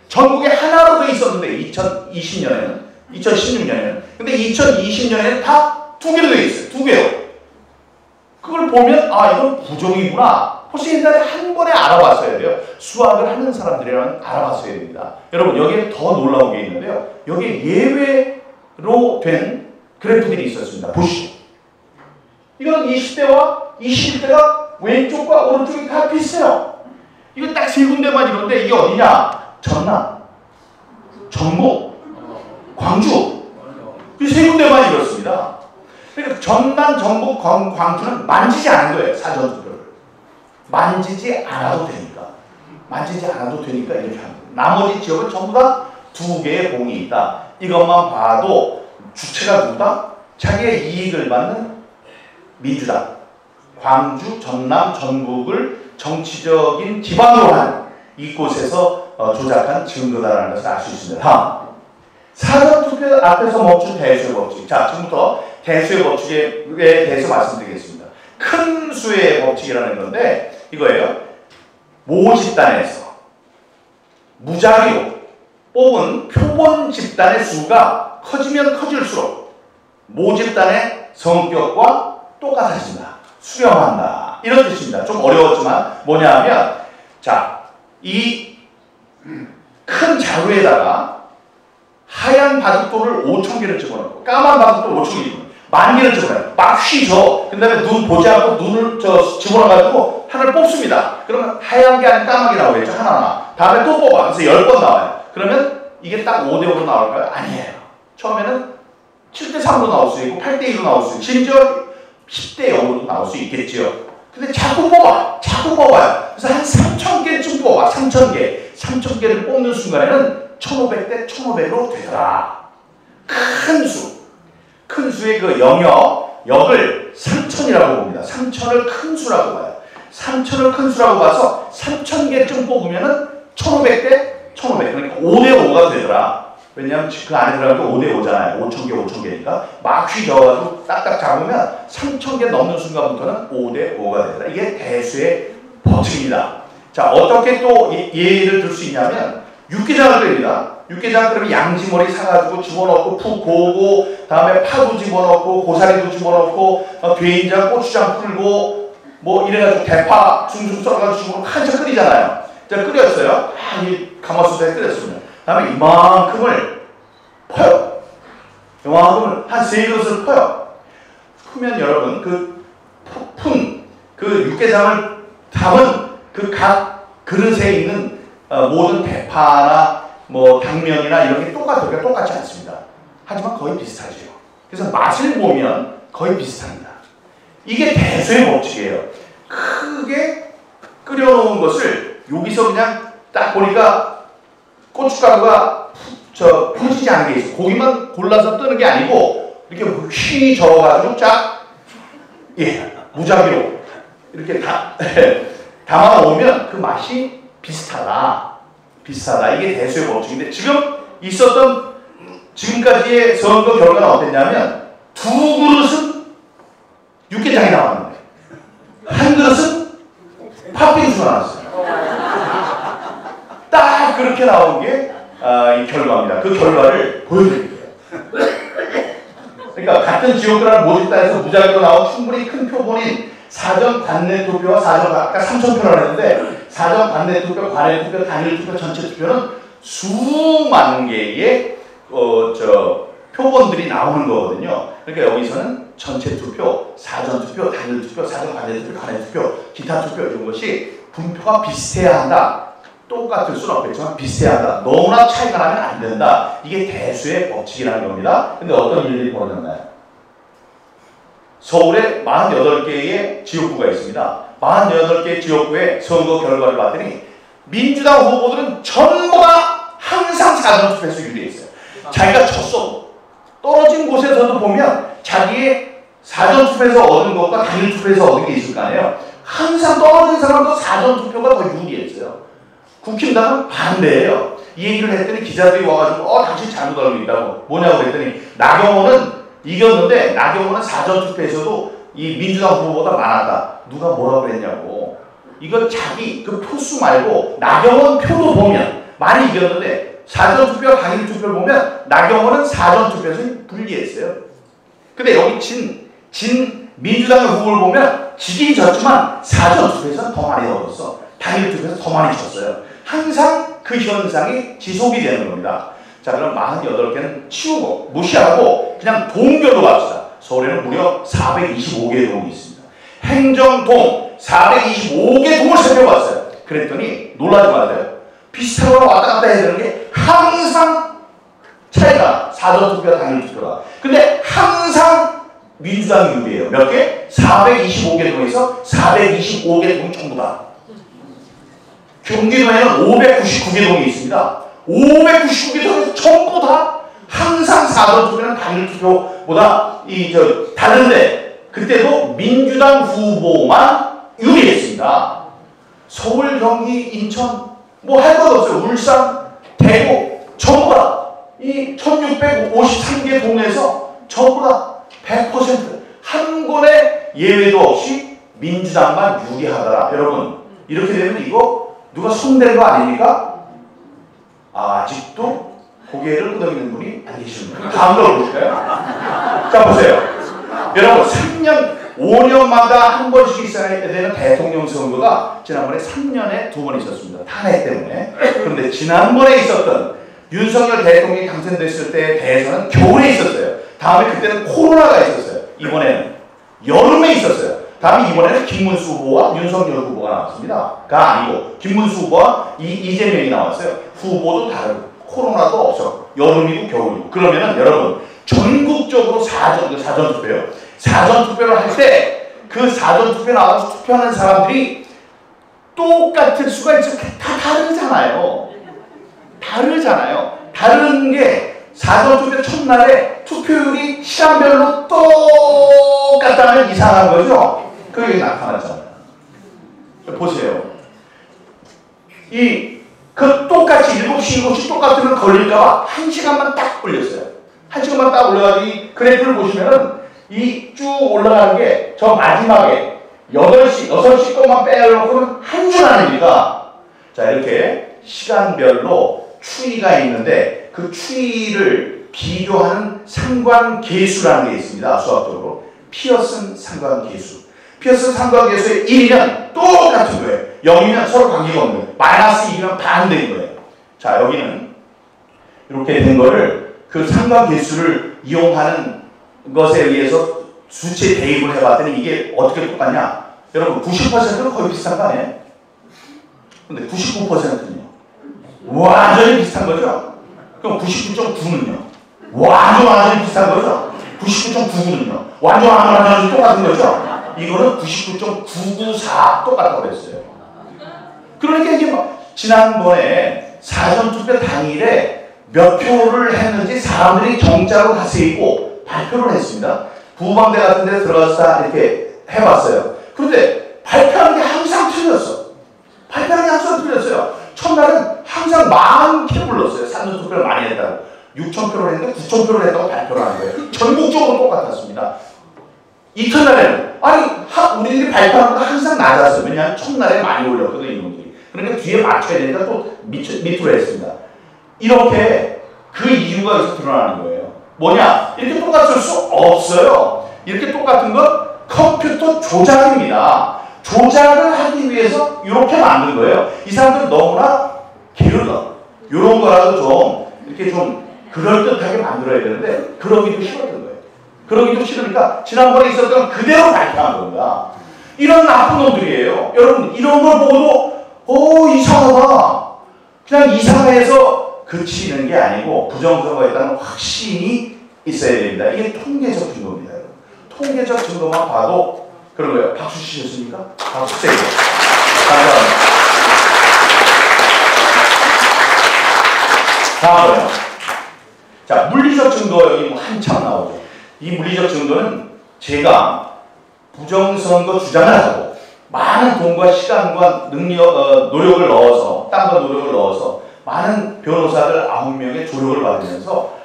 전국에 하나로 돼 있었는데 2016년에는 근데 2020년에는 다 두 개로 돼 있어요. 두 개요. 그걸 보면 아 이건 부정이구나. 혹시 옛날에 한 번에 알아봤어야 돼요. 수학을 하는 사람들이라면 알아봤어야 됩니다. 여러분 여기에 더 놀라운 게 있는데요. 여기에 예외로 된 그래프들이 있었습니다. 보시죠. 이건 20대와 21대가 왼쪽과 오른쪽이 다 비슷해요. 이거 딱 세 군데만 이런데 이게 어디냐? 전남, 전북, 광주 이 세 군데만 이렇습니다. 그러니까 전남, 전북, 광주는 만지지 않은 거예요. 사전투표를. 만지지 않아도 되니까. 만지지 않아도 되니까 이렇게 하는 거예요. 나머지 지역은 전부 다 두 개의 봉이 있다. 이것만 봐도 주체가 누구다? 자기의 이익을 받는 민주당. 광주, 전남, 전북을 정치적인 기반으로 한 이곳에서 조작한 증거다라는 것을 알 수 있습니다. 다음. 사전투표 앞에서 멈춘 대수의 법칙. 자, 지금부터 대수의 법칙에 대해서 말씀드리겠습니다. 큰 수의 법칙이라는 건데 이거예요. 모집단에서 무작위로 뽑은 표본 집단의 수가 커지면 커질수록 모집단의 성격과 똑같아진다. 수렴한다. 이런 뜻입니다. 좀 어려웠지만 뭐냐 하면 자, 이 큰 자루에다가 하얀 바둑돌을 5,000개를 집어넣고 까만 바둑돌 5,000개 집어넣고 10,000개를 집어넣어요. 막 휘저. 그 다음에 눈 보지 않고 눈을 집어넣어가지고 하나를 뽑습니다. 그러면 하얀 게 아닌 까만 게 나오겠죠. 하나하나. 다음에 또 뽑아. 그래서 10번 나와요. 그러면 이게 딱 5대5로 나올까요? 아니에요. 처음에는 7대3로 나올 수 있고 8대2로 나올 수 있고 심지어 10대0으로 나올 수 있겠지요. 근데 자꾸 뽑아요. 그래서 한 3,000개쯤 뽑아. 3,000개를 뽑는 순간에는 1,500대 1,500으로 되더라. 큰 수의 그 역을 3,000이라고 봅니다. 3,000을 큰 수라고 봐요. 3,000을 큰 수라고 봐서 3,000개쯤 뽑으면은 1,500대 1,500. 그러니까 5대5가 되더라. 왜냐하면 그 안에 들어가면 5대5잖아요. 5,000개. 막 휘저어가지고 딱딱 잡으면 3,000개 넘는 순간부터는 5대5가 되더라. 이게 대수의 법칙입니다. 자, 어떻게 또 예를 들 수 있냐면 육개장을 끓입니다. 육개장을 끓이면 양지머리 사가지고 집어넣고 푹 고고 다음에 파도 집어넣고 고사리도 집어넣고 된장, 고추장 풀고 뭐 이래가지고 대파 숭숭 썰어가지고 한참 끓이잖아요. 자, 끓였어요. 이 가마솥에 끓였습니다. 다음에 이만큼을 퍼요. 이만큼을 한 3그릇을 퍼요. 풀면 여러분 그 육개장을 담은 그 각 그릇에 있는 모든 대파나 뭐 당면이나 이런 게 똑같아요. 똑같지 않습니다. 하지만 거의 비슷하죠. 그래서 맛을 보면 거의 비슷합니다. 이게 대수의 법칙이에요. 크게 끓여놓은 것을 여기서 그냥 딱 보니까 고춧가루가 퍼지지 않은 게 있어요. 고기만 골라서 뜨는 게 아니고 이렇게 휘 저어가지고 무작위로 이렇게 담아놓으면 그 맛이 비슷하다. 비슷하다. 이게 대수의 법칙인데 지금 있었던 지금까지의 선거 결과는 어땠냐면 두 그릇은 육개장이 나왔는데 한 그릇은 팥빙수가 나왔어요. 딱 그렇게 나온 게 이 결과입니다. 그 결과를 보여드릴게요. 그러니까 같은 지역구라는 모집단에서 무작위로 나온 충분히 큰 표본인 사전 관내 투표와 사전 아까 3,000표를 했는데 사전 관내 투표, 관외 투표, 단일 투표, 전체 투표는 수많은 개의 표본들이 나오는 거거든요. 그러니까 여기서는 전체 투표, 사전 투표, 단일 투표, 사전 관내 투표, 관외 투표, 기타 투표 이런 것이 분표가 비슷해야 한다. 똑같을 수는 없겠지만 비슷해야 한다. 너무나 차이가 나면 안 된다. 이게 대수의 법칙이라는 겁니다. 근데 어떤 일이 벌어졌나요? 서울에 48개의 지역구가 있습니다. 48개의 지역구의 선거 결과를 봤더니 민주당 후보들은 전부 다 항상 사전투표에서 유리했어요. 자기가 졌어. 떨어진 곳에서도 보면 자기의 사전투표에서 얻은 것과 단일투표에서 얻은 게 있을 거 아니에요. 항상 떨어진 사람도 사전투표가 더 유리했어요. 국힘당은 반대예요. 이 얘기를 했더니 기자들이 와가지고 당신 잘못 알고 있다고. 뭐냐고 그랬더니 나경원은 이겼는데 나경원은 사전투표에서도 이 민주당 후보보다 많았다. 누가 뭐라고 그랬냐고. 이건 자기 그 표수 말고 나경원 표도 보면 많이 이겼는데 사전투표와 단일투표를 보면 나경원은 사전투표에서 불리했어요. 근데 여기 진 민주당의 후보를 보면 지긴 졌지만 사전투표에서는 더 많이 얻었어. 단일투표에서 더 많이 졌어요. 항상 그 현상이 지속이 되는 겁니다. 자, 그럼 48개는 치우고 무시하고 그냥 동별로 갑시다. 서울에는 무려 425개의 동이 있습니다. 행정동 425개 동을 살펴봤어요. 그랬더니 놀라지 마세요. 비슷한 거랑 왔다 갔다 해야 되는 게 항상 차이가 사전투표와 단일투표가. 근데 항상 민주당이 유리해요. 몇 개? 425개 동에서 425개 동이 전부 다. 경기도에는 599개 동이 있습니다. 599개 동에서 전부 다 항상 사전투표는 단일투표보다 다른데 그때도 민주당 후보만 유리했습니다. 서울, 경기, 인천 뭐 할 것 없어요. 울산, 대구 전부 다 이 1653개 동에서 전부 다 100% 한 권의 예외도 없이 민주당만 유리하더라. 여러분 이렇게 되면 이거 누가 손댄 거 아닙니까? 아직도 고개를 끄덕이는 분이 안 계십니다. 다음으로 볼까요? 자 보세요. 여러분 5년마다 한 번씩 있어야 되는 대통령 선거가 지난번에 3년에 2번 있었습니다. 탄핵 때문에. 그런데 지난번에 있었던 윤석열 대통령이 당선됐을 때 대선은 겨울에 있었어요. 다음에 그때는 코로나가 있었어요. 이번에는 여름에 있었어요. 다음에 이번에는 김문수 후보와 윤석열 후보가 나왔습니다. 가 아니고 김문수 후보와 이재명이 나왔어요. 후보도 다르고 코로나도 없었고 여름이고 겨울이고. 그러면은 여러분 전국적으로 사전투표요. 사전투표를 할 때 그 사전투표 나와서 투표하는 사람들이 똑같을 수가 있지만 다 다르잖아요. 다른 게 사전투표 첫날에 투표율이 시간별로 똑같다면 이상한 거죠. 그게 나타났잖아요. 보세요. 그 똑같이 7시, 7시 똑같으면 걸릴까봐 1시간만 딱 올렸어요. 1시간만 딱 올려가지고 이 그래프를 보시면은 이 쭉 올라가는 게 저 마지막에 8시, 6시 것만 빼놓고는 한 줄 아닙니까? 자, 이렇게 시간별로 추이가 있는데 그 추이를 비교하는 상관계수라는 게 있습니다. 수학적으로. 피어슨 상관계수. 피어슨 상관계수의 1이면 똑같은 거예요. 0이면 서로 관계가 없는 거예요. 마이너스 2면 반대인 거예요. 자, 여기는 이렇게 된 거를 그 상관계수를 이용하는 것에 의해서 수치 대입을 해봤더니 이게 어떻게 똑같냐? 여러분 90%는 거의 비슷한 거 아니에요? 근데 99%는요? 완전히 비슷한 거죠? 그럼 99.9는요? 완전히 비슷한 거죠? 99.99는요? 완전히 똑같은 거죠? 이거는 99.994 똑같다고 그랬어요. 그러니까 이게 지난번에 사전투표 당일에 몇 표를 했는지 사람들이 정자로 다 세이고 발표를 했습니다. 부방대 같은 데 들어가서 이렇게 해봤어요. 그런데 발표하는 게 항상 틀렸어. 첫날은 항상 9,000표를 했는데 9,000표를 했다고 발표를 한 거예요. 전국적으로 똑같았습니다. 이튿날에는 우리들이 발표하는 것보다 항상 낮았어요. 왜냐하면 첫날에 많이 올렸거든요, 이놈들이. 그러니까 뒤에 맞춰야 되니까 또 밑으로 했습니다. 이렇게 그 이유가 여기서 드러나는 거예요. 뭐냐? 이렇게 똑같을 수 없어요. 이렇게 똑같은 건 컴퓨터 조작입니다. 조작을 하기 위해서 이렇게 만든 거예요. 이 사람들은 너무나 게으르다. 이런 거라도 좀 이렇게 좀 그럴듯하게 만들어야 되는데 그러기도 싫었던 거예요. 그러기도 싫으니까 지난번에 있었던 그대로 발표한 겁니다. 이런 나쁜 놈들이에요. 여러분 이런 걸 보고도 이상하다. 그냥 이상해서 그치는 게 아니고 부정선거에 있다는 확신이 있어야 됩니다. 이게 통계적 증거입니다. 통계적 증거만 봐도 그런 거예요. 박수 치셨습니까? 박수 세게. 감사합니다. 다음으로요. 자, 물리적 증거 여기 뭐 한참 나오죠. 이 물리적 증거는 제가 부정선거 주장을 하고 많은 돈과 시간과 노력을 넣어서 땀과 노력을 넣어서 많은 변호사들 9명의 조력을 받으면서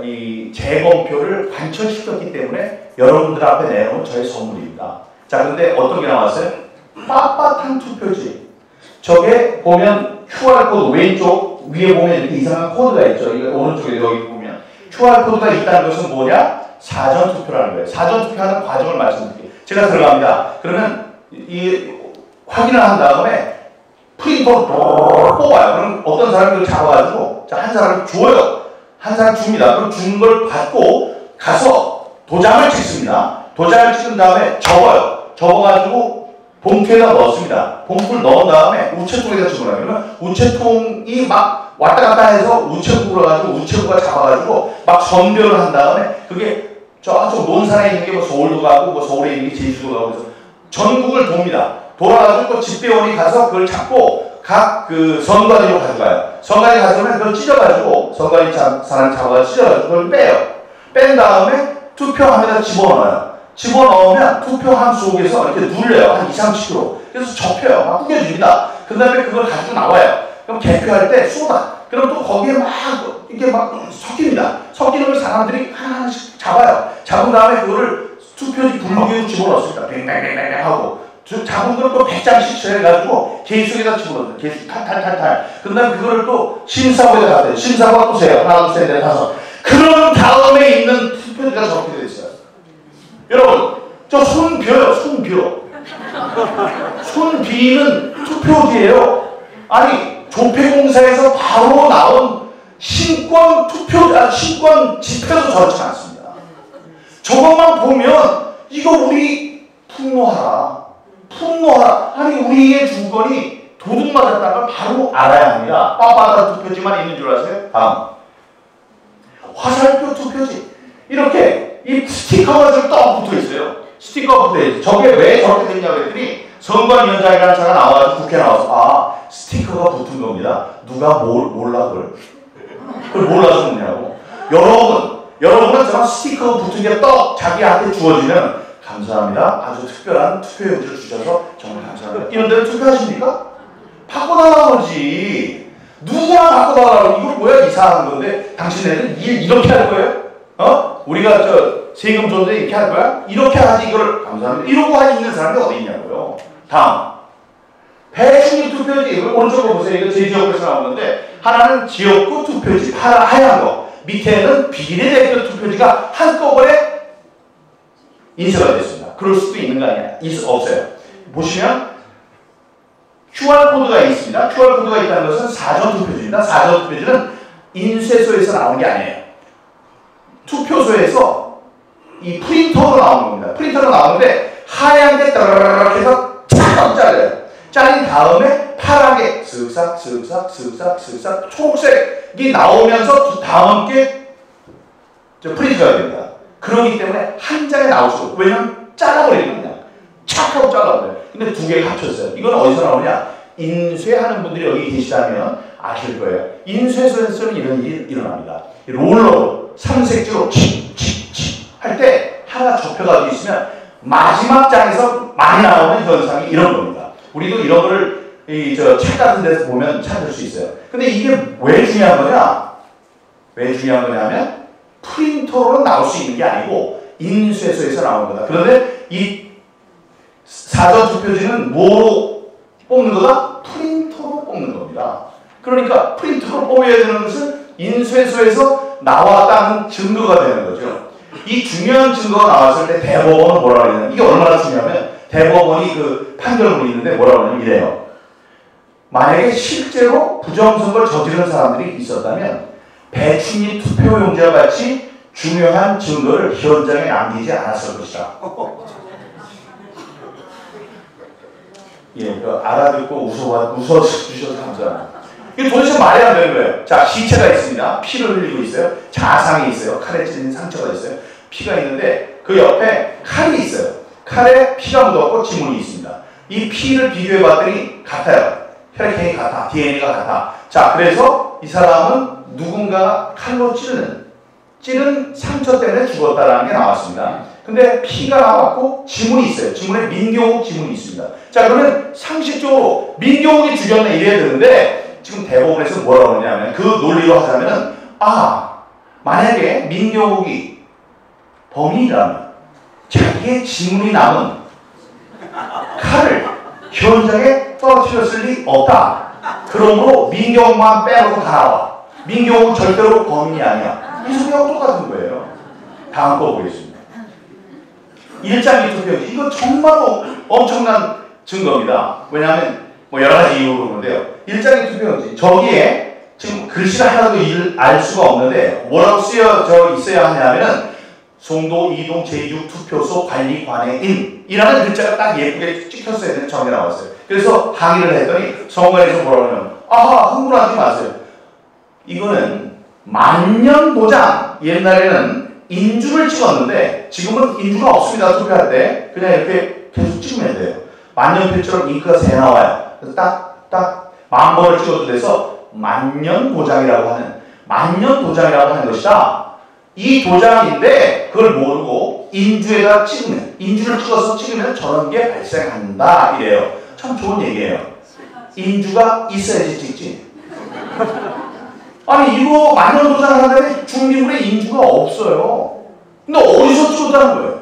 이 재검표를 관철시켰기 때문에 여러분들 앞에 내놓은 저의 선물입니다. 자, 근데 어떤 게 나왔어요? 빳빳한 투표지. 저게 보면 QR코드 왼쪽 위에 보면 이렇게 이상한 코드가 있죠. 이거 오른쪽에 여기 보면 QR코드가 있다는 것은 뭐냐? 사전투표라는 거예요. 사전투표하는 과정을 말씀드릴게요. 제가 들어갑니다. 그러면 이 확인을 한 다음에 프린터로 뽑아요. 그럼 어떤 사람이 그걸 잡아가지고 한 사람을 줘요. 한 사람 줍니다. 그럼 주는 걸 받고 가서 도장을 찍습니다. 도장을 찍은 다음에 접어요. 접어가지고 봉투에다 넣습니다. 봉투를 넣은 다음에 우체통에다 집어넣어요. 그러면 우체통이 막 왔다 갔다 해서 우체국으로 가지고 우체국가 잡아가지고 막 선별을 한 다음에 그게 저쪽 논산에 있는 게 뭐 서울도 가고 뭐 서울에 있는 게 제주도 가고 그래서 전국을 돕니다. 돌아가지고 또 집배원이 가서 그걸 잡고 각 그 선관위로 가져가요. 선관위 가져오면 그걸 찢어가지고 선관위 사람 잡아가지고 찢어가지고 그걸 빼요. 뺀 다음에 투표함에다 집어넣어요. 집어넣으면 투표함 속에서 이렇게 눌려요. 한 20-30kg. 그래서 접혀요. 막 구겨줍니다. 그 다음에 그걸 가지고 나와요. 그럼 개표할 때 쏟아. 그럼 또 거기에 막 이게 막 섞입니다. 섞이는 걸 사람들이 하나하나씩 잡아요. 잡은 다음에 그거를 투표지 분무기로 집어넣습니다. 뱅뱅뱅뱅 하고. 잡은 걸 또 100장씩 해가지고 계속에다 집어넣어요. 계속 탈탈탈탈. 그 다음에 그거를 또 심사부에다 갖다 요 심사부가 또 세요. 하나, 둘, 셋, 넷, 다섯. 그런 다음에 있는 투표지가 저렇게 되어 있어요. 여러분, 저 손 비어요. 손 비어. 손 비는 투표지예요. 아니, 조폐공사에서 바로 나온 신권 집회도 저렇지 않습니다. 저것만 보면 이거 우리 분노하라. 아니 우리의 주권이 도둑 맞았다는 걸 바로 알아야 합니다. 빳빳한 투표지만 있는 줄 아세요? 다음. 화살표 투표지. 이렇게 이 스티커가 좀 떡 붙어 있어요. 스티커가 붙어 있어요. 저게 왜 저렇게 됐냐고 했더니 선관위원장이라는 차가 나와가지고 국회에 나와서 스티커가 붙은 겁니다. 누가 몰라 그걸 몰라서 묻냐고. 여러분은 저런 스티커가 붙은 게 떡 자기한테 주어지면 감사합니다. 아주 특별한 투표용지를 주셔서 정말 감사합니다. 이런 데는 투표하십니까? 바꿔달라고지. 누구나 바꿔달라고. 이거 뭐야 이상한 건데 당신네는 이렇게 할 거예요? 우리가 저 세금 존재 이렇게 할 거야? 이렇게 하지 이걸 감사합니다. 이러고 있는 사람이 어디 있냐고요. 다음. 배수기 투표지. 오른쪽으로 보세요. 이거 제 지역에서 나온 건데 하나는 지역구 투표지 하얀 거. 밑에는 비례대표 투표지가 한꺼번에 인쇄가 됐습니다. 그럴 수도 있는 거 아니야? 없어요. 보시면 QR코드가 있습니다. QR코드가 있다는 것은 사전투표지입니다. 사전투표지는 인쇄소에서 나오는 게 아니에요. 투표소에서 이 프린터로 나오는 겁니다. 프린터로 나오는데 하얀 게 따라락 해서 쫙 잘려요. 잘린 다음에 파랗게 슥싹 초록색이 나오면서 다음 게 프린트가 됩니다. 그렇기 때문에 한 장에 나올 수 없고 왜냐면 잘라버리는 거냐. 착 하고 잘라버려요. 근데 두 개가 합쳤어요. 이건 어디서 나오냐. 인쇄하는 분들이 여기 계시다면 아실 거예요. 인쇄소에서는 이런 일이 일어납니다. 롤러로 삼색지로 칙칙칙 할 때 하나 접혀가지고 있으면 마지막 장에서 많이 나오는 현상이 이런 겁니다. 우리도 이런 거를 책 같은 데서 보면 찾을 수 있어요. 근데 이게 왜 중요한 거냐? 왜 중요한 거냐면 프린터로 나올 수 있는 게 아니고 인쇄소에서 나온 거다. 그런데 이 사전투표지는 뭐로 뽑는 거다? 프린터로 뽑는 겁니다. 그러니까 프린터로 뽑아야 되는 것은 인쇄소에서 나왔다는 증거가 되는 거죠. 이 중요한 증거가 나왔을 때 대법원은 뭐라고 하냐면, 이게 얼마나 중요하면 대법원이 그 판결문이 있는데 뭐라고 하냐면 이래요. 만약에 실제로 부정선거를 저지른 사람들이 있었다면 배춧잎 투표용지와 같이 중요한 증거를 현장에 남기지 않았을 것이다. 예, 그 알아듣고 웃어주셔서 감사합니다. 이게 도대체 말이 안 되는 거예요. 자, 시체가 있습니다. 피를 흘리고 있어요. 자상이 있어요. 칼에 찔린 상처가 있어요. 피가 있는데 그 옆에 칼이 있어요. 칼에 피가 묻었고 지문이 있습니다. 이 피를 비교해 봤더니 같아요. 혈액형이 같아. DNA가 같아. 자, 그래서 이 사람은 누군가 칼로 찌른 상처 때문에 죽었다라는 게 나왔습니다. 근데 피가 나왔고 지문이 있어요. 지문에 민경욱 지문이 있습니다. 자, 그러면 상식적으로 민경욱이 죽였네 이래야 되는데 지금 대법원에서 뭐라고 하냐면 그 논리로 하자면은 만약에 민경욱이 범인이라면 자기의 지문이 남은 칼을 현장에 떨어뜨렸을 리 없다. 그러므로 민경욱만 빼놓고 다 나와. 민경욱은 절대로 범인이 아니야. 이 소리하고 똑같은 거예요. 다음 거 보겠습니다. 일장기 투표용지. 이거 정말로 엄청난 증거입니다. 왜냐하면 뭐 여러 가지 이유로 그러는데요. 일장기 투표용지. 저기에 지금 글씨가 하나도 알 수가 없는데 뭐라고 쓰여져 있어야 하냐면은 송도 이동 제6투표소 관리관해인이라는 글자가 딱 예쁘게 찍혔어야 되는 정이 나왔어요. 그래서 항의를 했더니 성관에서 뭐라고 하냐면 흥분하지 마세요. 이거는 만년도장. 옛날에는 인주를 찍었는데 지금은 인주가 없습니다. 투표할 때 그냥 이렇게 계속 찍으면 돼요. 만년필처럼 잉크가 새 나와요. 그래서 딱 만 번을 찍어도 돼서 만년도장이라고 하는 것이다. 이 도장인데 그걸 모르고 인주에다 찍으면, 인주를 찍으면 저런 게 발생한다 이래요. 참 좋은 얘기예요. 인주가 있어야지 찍지. 아니 이거 만년도장을 하는데 중기물에 인주가 없어요. 근데 어디서 찍었다는 거예요?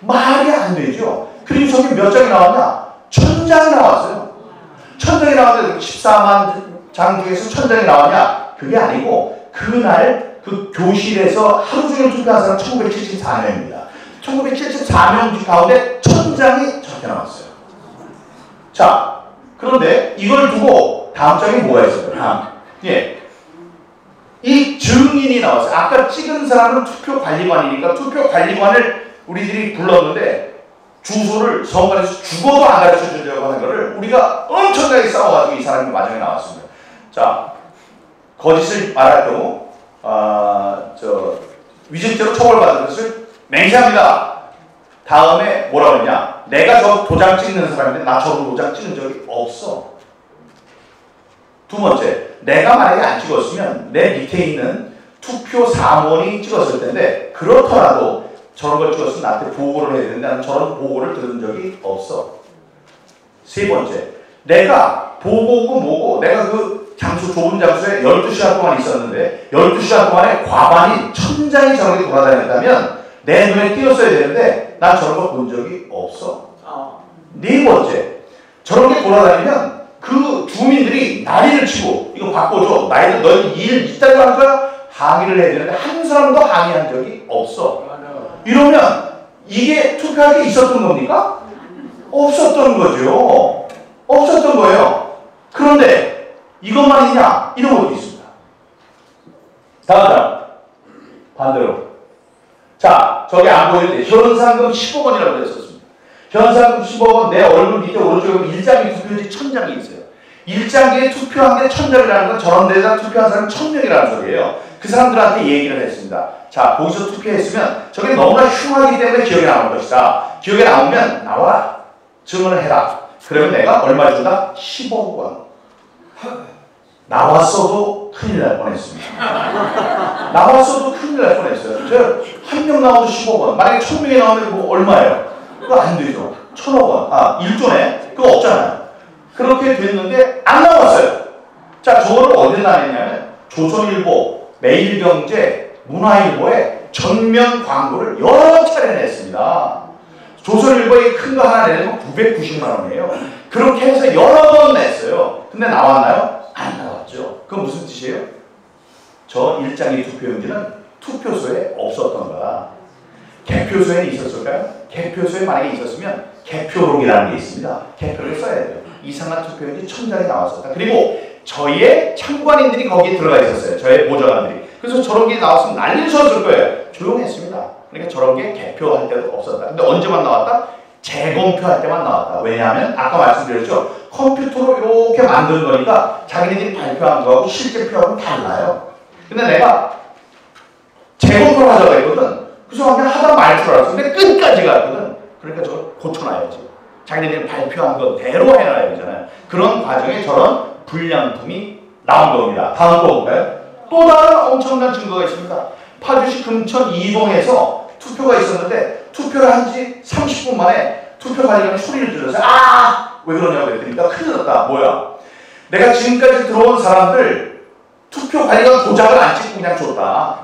말이 안 되죠. 그리고 저게 몇 장이 나왔냐? 1000장이 나왔어요. 1000장이 나왔는데 14만 장 중에서 1000장이 나왔냐? 그게 아니고 그날 그 교실에서 하루 종일 투표한 사람 1974명입니다. 1974명 가운데 1000장이 적혀 나왔어요. 자, 그런데 이걸 두고 다음 장에 뭐가 있어요? 이 증인이 나왔어요. 아까 찍은 사람은 투표관리관이니까 투표관리관을 우리들이 불렀는데 주소를 성관에서 죽어도 안 가르쳐 주려고 하는 거를 우리가 엄청나게 싸워가지고 이 사람이 마지막에 나왔습니다. 자, 거짓을 말할 경우 위증죄로 처벌받은 것을 맹세합니다. 다음에 뭐라고 했냐? 내가 저 도장 찍는 사람인데 나 저 도장 찍은 적이 없어. 두 번째, 내가 만약에 안 찍었으면 내 밑에 있는 투표 사무원이 찍었을 텐데 그렇더라도 저런 걸 찍었으면 나한테 보고를 해야 되는데 나는 저런 보고를 들은 적이 없어. 세 번째, 내가 보고고 뭐고 내가 그 장소, 좁은 장소에 12시간 동안 있었는데 12시간 동안에 과반이 1000장이 저렇게 돌아다녔다면 내 눈에 띄었어야 되는데 난 저런 걸 본 적이 없어. 네 번째, 저런 게 돌아다니면 그 주민들이 난리를 치고 이거 바꿔줘. 너희 일 있다고 하니까 항의를 해야 되는데 한 사람도 항의한 적이 없어. 이러면 이게 투표할 때 있었던 겁니까? 없었던 거죠. 없었던 거예요. 그런데 이것만 있냐? 이런 것도 있습니다. 다음 장. 반대로. 자, 저기 안 보이는데 현상금 10억 원이라고 되어 있었습니다. 현상금 10억 원, 내 얼굴 밑에 오른쪽에 보면 일장기 투표지 1000장이 있어요. 일장기에 투표한 게 1000장이라는 건 저런 데다 투표한 사람이 1000명이라는 소리예요. 그 사람들한테 얘기를 했습니다. 자, 거기서 투표했으면 저게 너무나 흉하기 때문에 기억에 남을 것이다. 기억에 남으면 나와라. 증언을 해라. 그러면 내가 얼마 준다? 10억 원. 나왔어도 큰일 날 뻔했습니다. 나왔어도 큰일 날 뻔했어요. 저 한 명 나와도 10억 원. 만약에 1000명이 나오면 뭐 얼마예요? 그거 안 되죠. 1000억 원. 1조네? 그거 없잖아요. 그렇게 됐는데 안 나왔어요. 자, 저거를 어디다 냈냐면 조선일보 매일경제, 문화일보에 전면 광고를 여러 차례 냈습니다. 조선일보에 큰 거 하나 내면 990만 원이에요. 그렇게 해서 여러 번 냈어요. 근데 나왔나요? 안 나왔죠. 그건 무슨 뜻이에요? 저 일장의 투표용지는 투표소에 없었던가. 개표소에는 있었을까요? 개표소에 만약에 있었으면 개표록이라는 게 있습니다. 개표를 써야 돼요. 이상한 투표용지 1000장이 나왔었다. 그리고 저희의 참관인들이 거기에 들어가 있었어요. 저희 보좌관들이. 그래서 저런 게 나왔으면 난리 쳤을 거예요. 조용했습니다. 그러니까 저런 게 개표할 때도 없었다. 근데 언제만 나왔다? 재검표할 때만 나왔다. 왜냐하면 아까 말씀드렸죠. 컴퓨터로 이렇게 만드는 거니까 자기네들이 발표한 거하고 실제 표하고는 달라요. 근데 내가 재검표를 하자고 했거든. 그래서 그냥 하다 말 줄 알았어. 근데 끝까지 갔거든. 그러니까 저걸 고쳐놔야지. 자기네들이 발표한 거대로 해놔야 되잖아요. 그런 과정에 저런 불량품이 나온 겁니다. 다음 거 볼까요? 또 다른 엄청난 증거가 있습니다. 파주시 금천 이동에서 투표가 있었는데 투표를 한 지 30분 만에 투표관리관이 소리를 질러서 아! 왜 그러냐고 했더니까 큰일 났다. 뭐야? 내가 지금까지 들어온 사람들 투표관리관 도장을 안 찍고 그냥 줬다.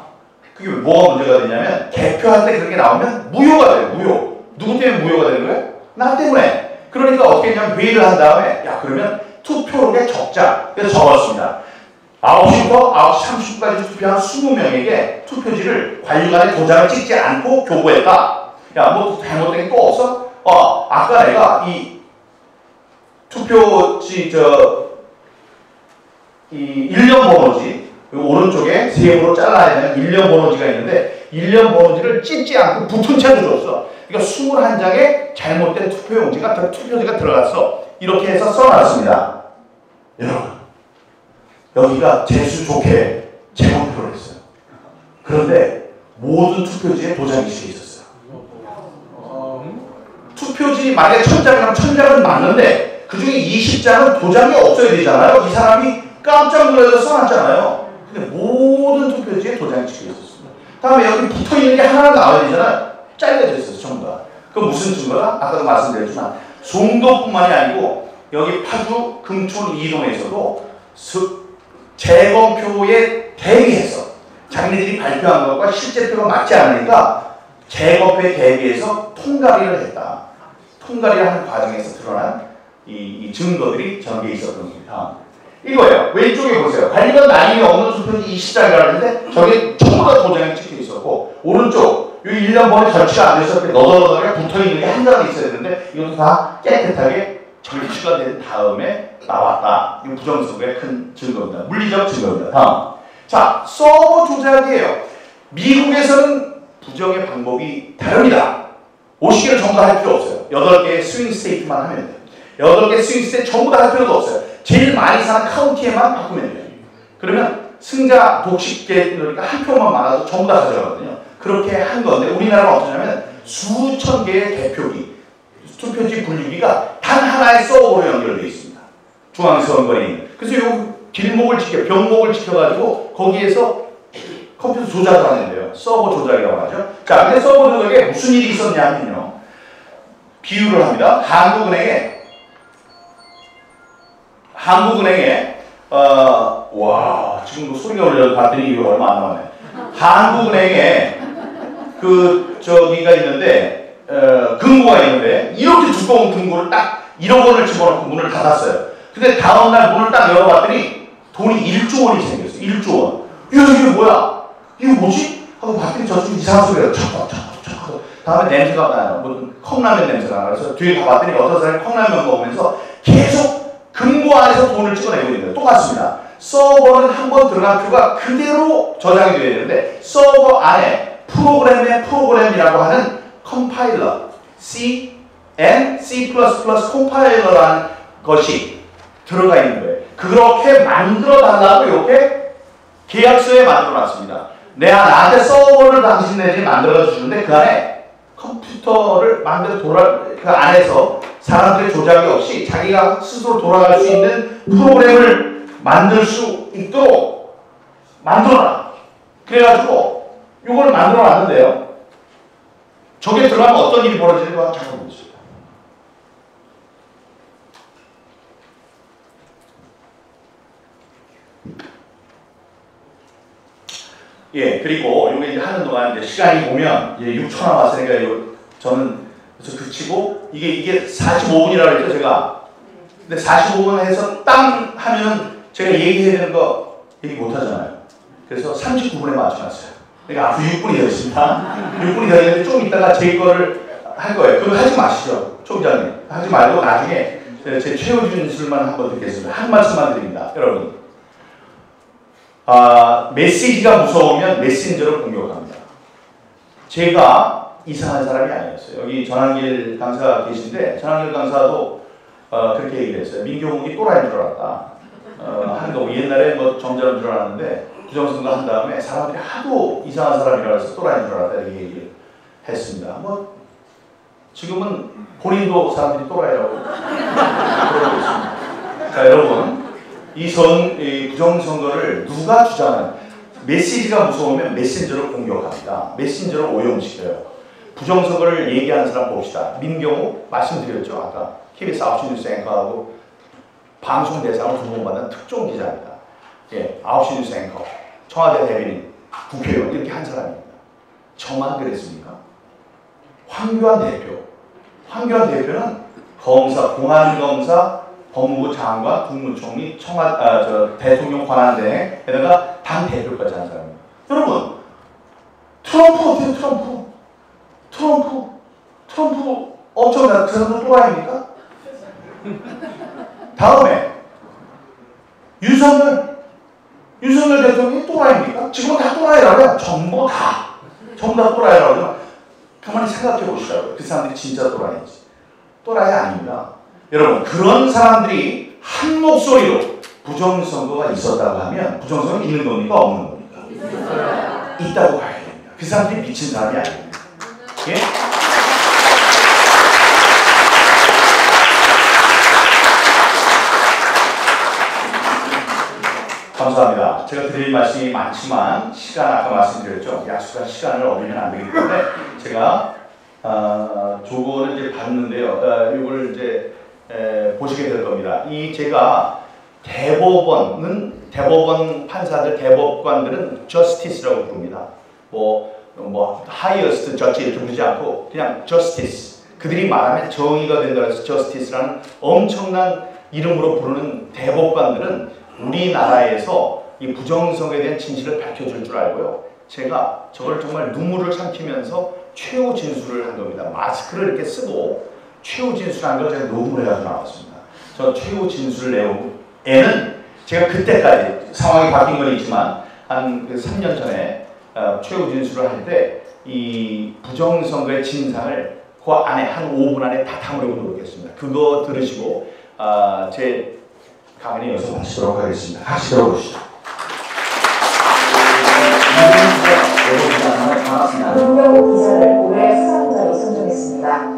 그게 뭐가 문제가 되냐면 개표할 때 그렇게 나오면 무효가 돼요. 무효. 누구 때문에 무효가 되는 거예요? 나 때문에. 그러니까 어떻게 했냐면 회의를 한 다음에 야 그러면 투표록에 적자. 그래서 적었습니다. 9시부터 9시 30분까지 투표한 20명에게 투표지를 관리관의 도장을 찍지 않고 교부했다. 야, 뭐 잘못된 게 또 없어? 아까 내가 이 투표지 이 일련 번호지 오른쪽에 세모로 잘라야 되는 일련 번호지가 있는데 일련 번호지를 찢지 않고 붙은 채로 줬어. 그러니까 21장의 잘못된 투표지가 들어갔어. 이렇게 해서 써놨습니다. 여러분, 여기가 재수 좋게 재검표를 했어요. 그런데 모든 투표지에 도장이 찍혀 있었어요. 투표지 만약에 1000장이면 1000장은 맞는데 그 중에 20장은 도장이 없어야 되잖아요. 이 사람이 깜짝 놀라서 써놨잖아요. 근데 모든 투표지에 도장이 찍혀 있었습니다. 다음에 여기 붙어있는 게 하나 나와야 되잖아요. 잘려져 있었어요. 전부 다. 그건 무슨 증거다? 아까도 말씀드렸지만 송도뿐만이 아니고 여기 파주 금촌 이동에서도 재검표에 대비해서 자기네들이 발표한 것과 실제 표가 맞지 않으니까 재검표에 대비해서 통과리를 했다. 통과리를 하는 과정에서 드러난 이 증거들이 전개 있었던 겁니다. 이거예요. 왼쪽에 보세요. 관리관 나임이 없는 투표지 20장이라고 했는데 저게 전부 다 도장이 찍혀 있었고 오른쪽 이 1년 번에 절치가 안 됐을 때 너덜너덜하게 붙어있는 게 한 장이 있어야 되는데 이것도 다 깨끗하게 절치가 된 다음에 나왔다. 이거 부정선거의 큰 증거입니다. 물리적 증거입니다. 다음. 자, 서버 조작이에요. 미국에서는 부정의 방법이 다릅니다. 50개를 전부 다 할 필요 없어요. 8개의 스윙 스테이트만 하면 돼요. 8개 스윙 스테이트 전부 다 할 필요도 없어요. 제일 많이 사는 카운티에만 바꾸면 돼요. 그러면 승자 독식계 그러니까 한 표만 많아도 전부 다 가져가거든요. 그렇게 한 건데 우리나라는 어떠냐면 수천 개의 개표기, 투표지 분류기가 단 하나의 서버로 연결되어 있습니다. 중앙선거에 있는. 그래서 요 길목을 병목을 지켜가지고 거기에서 컴퓨터 조작을 하는데요. 서버 조작이라고 하죠. 자, 근데 서버 조작에 무슨 일이 있었냐면요. 비유를 합니다. 한국은행에 와 지금 뭐 소리가 울려서 봤더니 이거 얼마 안 남았네. 한국은행에 저기가 있는데 금고가 있는데 이렇게 두꺼운 금고를 딱 1억 원을 집어넣고 문을 닫았어요. 근데 다음날 문을 딱 열어봤더니 돈이 1조 원이 생겼어요. 1조 원. 이게 뭐야? 이거 뭐지? 하고 봤더니 저쪽 이상한 소리가 척 다음에 냄새가 나요. 무슨 컵라면 냄새가 나요. 그래서 뒤에 가봤더니 어떤 사람이 컵라면 먹으면서 계속 금고 안에서 돈을 찍어내고 있는 거예요. 똑같습니다. 서버는 한번 들어간 표가 그대로 저장이 되어야 되는데 서버 안에 프로그램이라고 하는 컴파일러 C 컴파일러라는 것이 들어가 있는 거예요. 그렇게 만들어 달라고 이렇게 계약서에 만들어 놨습니다. 나한테 서버를 당신네들이 만들어 주는데 그 안에 컴퓨터를 만들어 그 안에서 사람들의 조작이 없이 자기가 스스로 돌아갈 수 있는 프로그램을 만들 수 있도록 만들어놔. 그래가지고 이걸 만들어 놨는데요. 저게 들어가면 어떤 일이 벌어지는가 잠깐 보겠습니다. 예, 그리고 요게 이제 하는 동안 이제 시간이 보면 이제 6초 남았으니까 저는 그래서 그치고 이게 45분이라고 했죠, 제가. 근데 45분 해서 땅 하면은 제가 얘기해야 되는 거 얘기 못 하잖아요. 그래서 39분에 맞춰놨어요. 그러니까 앞으로 6분이 되어 있습니다. 6분이 되어 있는데 좀 이따가 제 거를 할 거예요. 그럼 하지 마시죠, 총장님. 하지 말고 나중에 제 최후 진술만 한번 듣겠습니다. 한 말씀만 드립니다, 여러분. 메시지가 무서우면 메신저를 공격합니다. 제가 이상한 사람이 아니었어요. 여기 전한길 강사 계신데 전한길 강사도 그렇게 얘기를 했어요. 민경욱이 또라이인 줄 알았다. 하는 거고 옛날에 뭐 점잖은 줄 알았는데 부정선거 한 다음에 사람들이 하도 이상한 사람이라 해서 또라이인 줄 알았다 이렇게 얘기를 했습니다. 뭐 지금은 본인도 사람들이 또라이라고 그러고 있습니다. 자, 여러분, 이 부정선거를 누가 주장하는, 메시지가 무서우면 메신저를 공격합니다. 메신저를 오염시켜요. 부정선거를 얘기하는 사람 봅시다. 민경욱 말씀드렸죠. 아까 KBS 9시 뉴스 앵커하고 방송 대상을 두 번 받는 특종 기자입니다. 예, 9시 뉴스 앵커, 청와대 대변인, 국회의원 이렇게 한 사람입니다. 저만 그랬습니까? 황교안 대표는 검사, 공안검사, 법무부 장관, 국무총리, 대통령 권한대행에다가 당 대표까지 한 사람입니다. 여러분, 트럼프 어때요? 트럼프 엄청난 그 사람도 또라이입니까? 다음에 윤석열 대통령이 또라이입니까? 지금은 다 또라이라고 해요. 전부 다 또라이라고 해요. 가만히 생각해 보시라고요. 그 사람들이 진짜 또라이인지. 또라이 아닙니다. 여러분, 그런 사람들이 한 목소리로 부정선거가 있었다고 하면 부정선거는 있는 겁니까? 없는 겁니까? 있다고 봐야 됩니다. 그 사람들이 미친 사람이 아닙니다. 예? 감사합니다. 제가 드릴 말씀이 많지만 시간 아까 말씀드렸죠. 약속한 시간을 어기면 안 되기 때문에 제가 조언을 이제 받는데요. 이걸 이제 보시게 될 겁니다. 제가 대법원 판사들, 대법관들은 justice라고 부릅니다. highest judge 이렇게 부르지 않고 그냥 justice. 그들이 말하면 정의가 된다 해서 justice라는 엄청난 이름으로 부르는 대법관들은 우리나라에서 이 부정선거에 대한 진실을 밝혀줄 줄 알고요. 제가 저걸 정말 눈물을 삼키면서 최후 진술을 한 겁니다. 마스크를 이렇게 쓰고 최후 진술한 걸 제가 녹음을 해가지고 나왔습니다. 저 최후 진술 내용에는 제가 그때까지 상황이 바뀐 건 있지만 한 3년 전에 최후 진술을 할 때 이 부정선거의 진상을 그 안에 한 5분 안에 다 담으려고 노력했습니다. 그거 들으시고 제 강연에 연습하시도록 하겠습니다. 같이 들어보시죠. 민경욱 기자를 올해 수상자로 선정했습니다.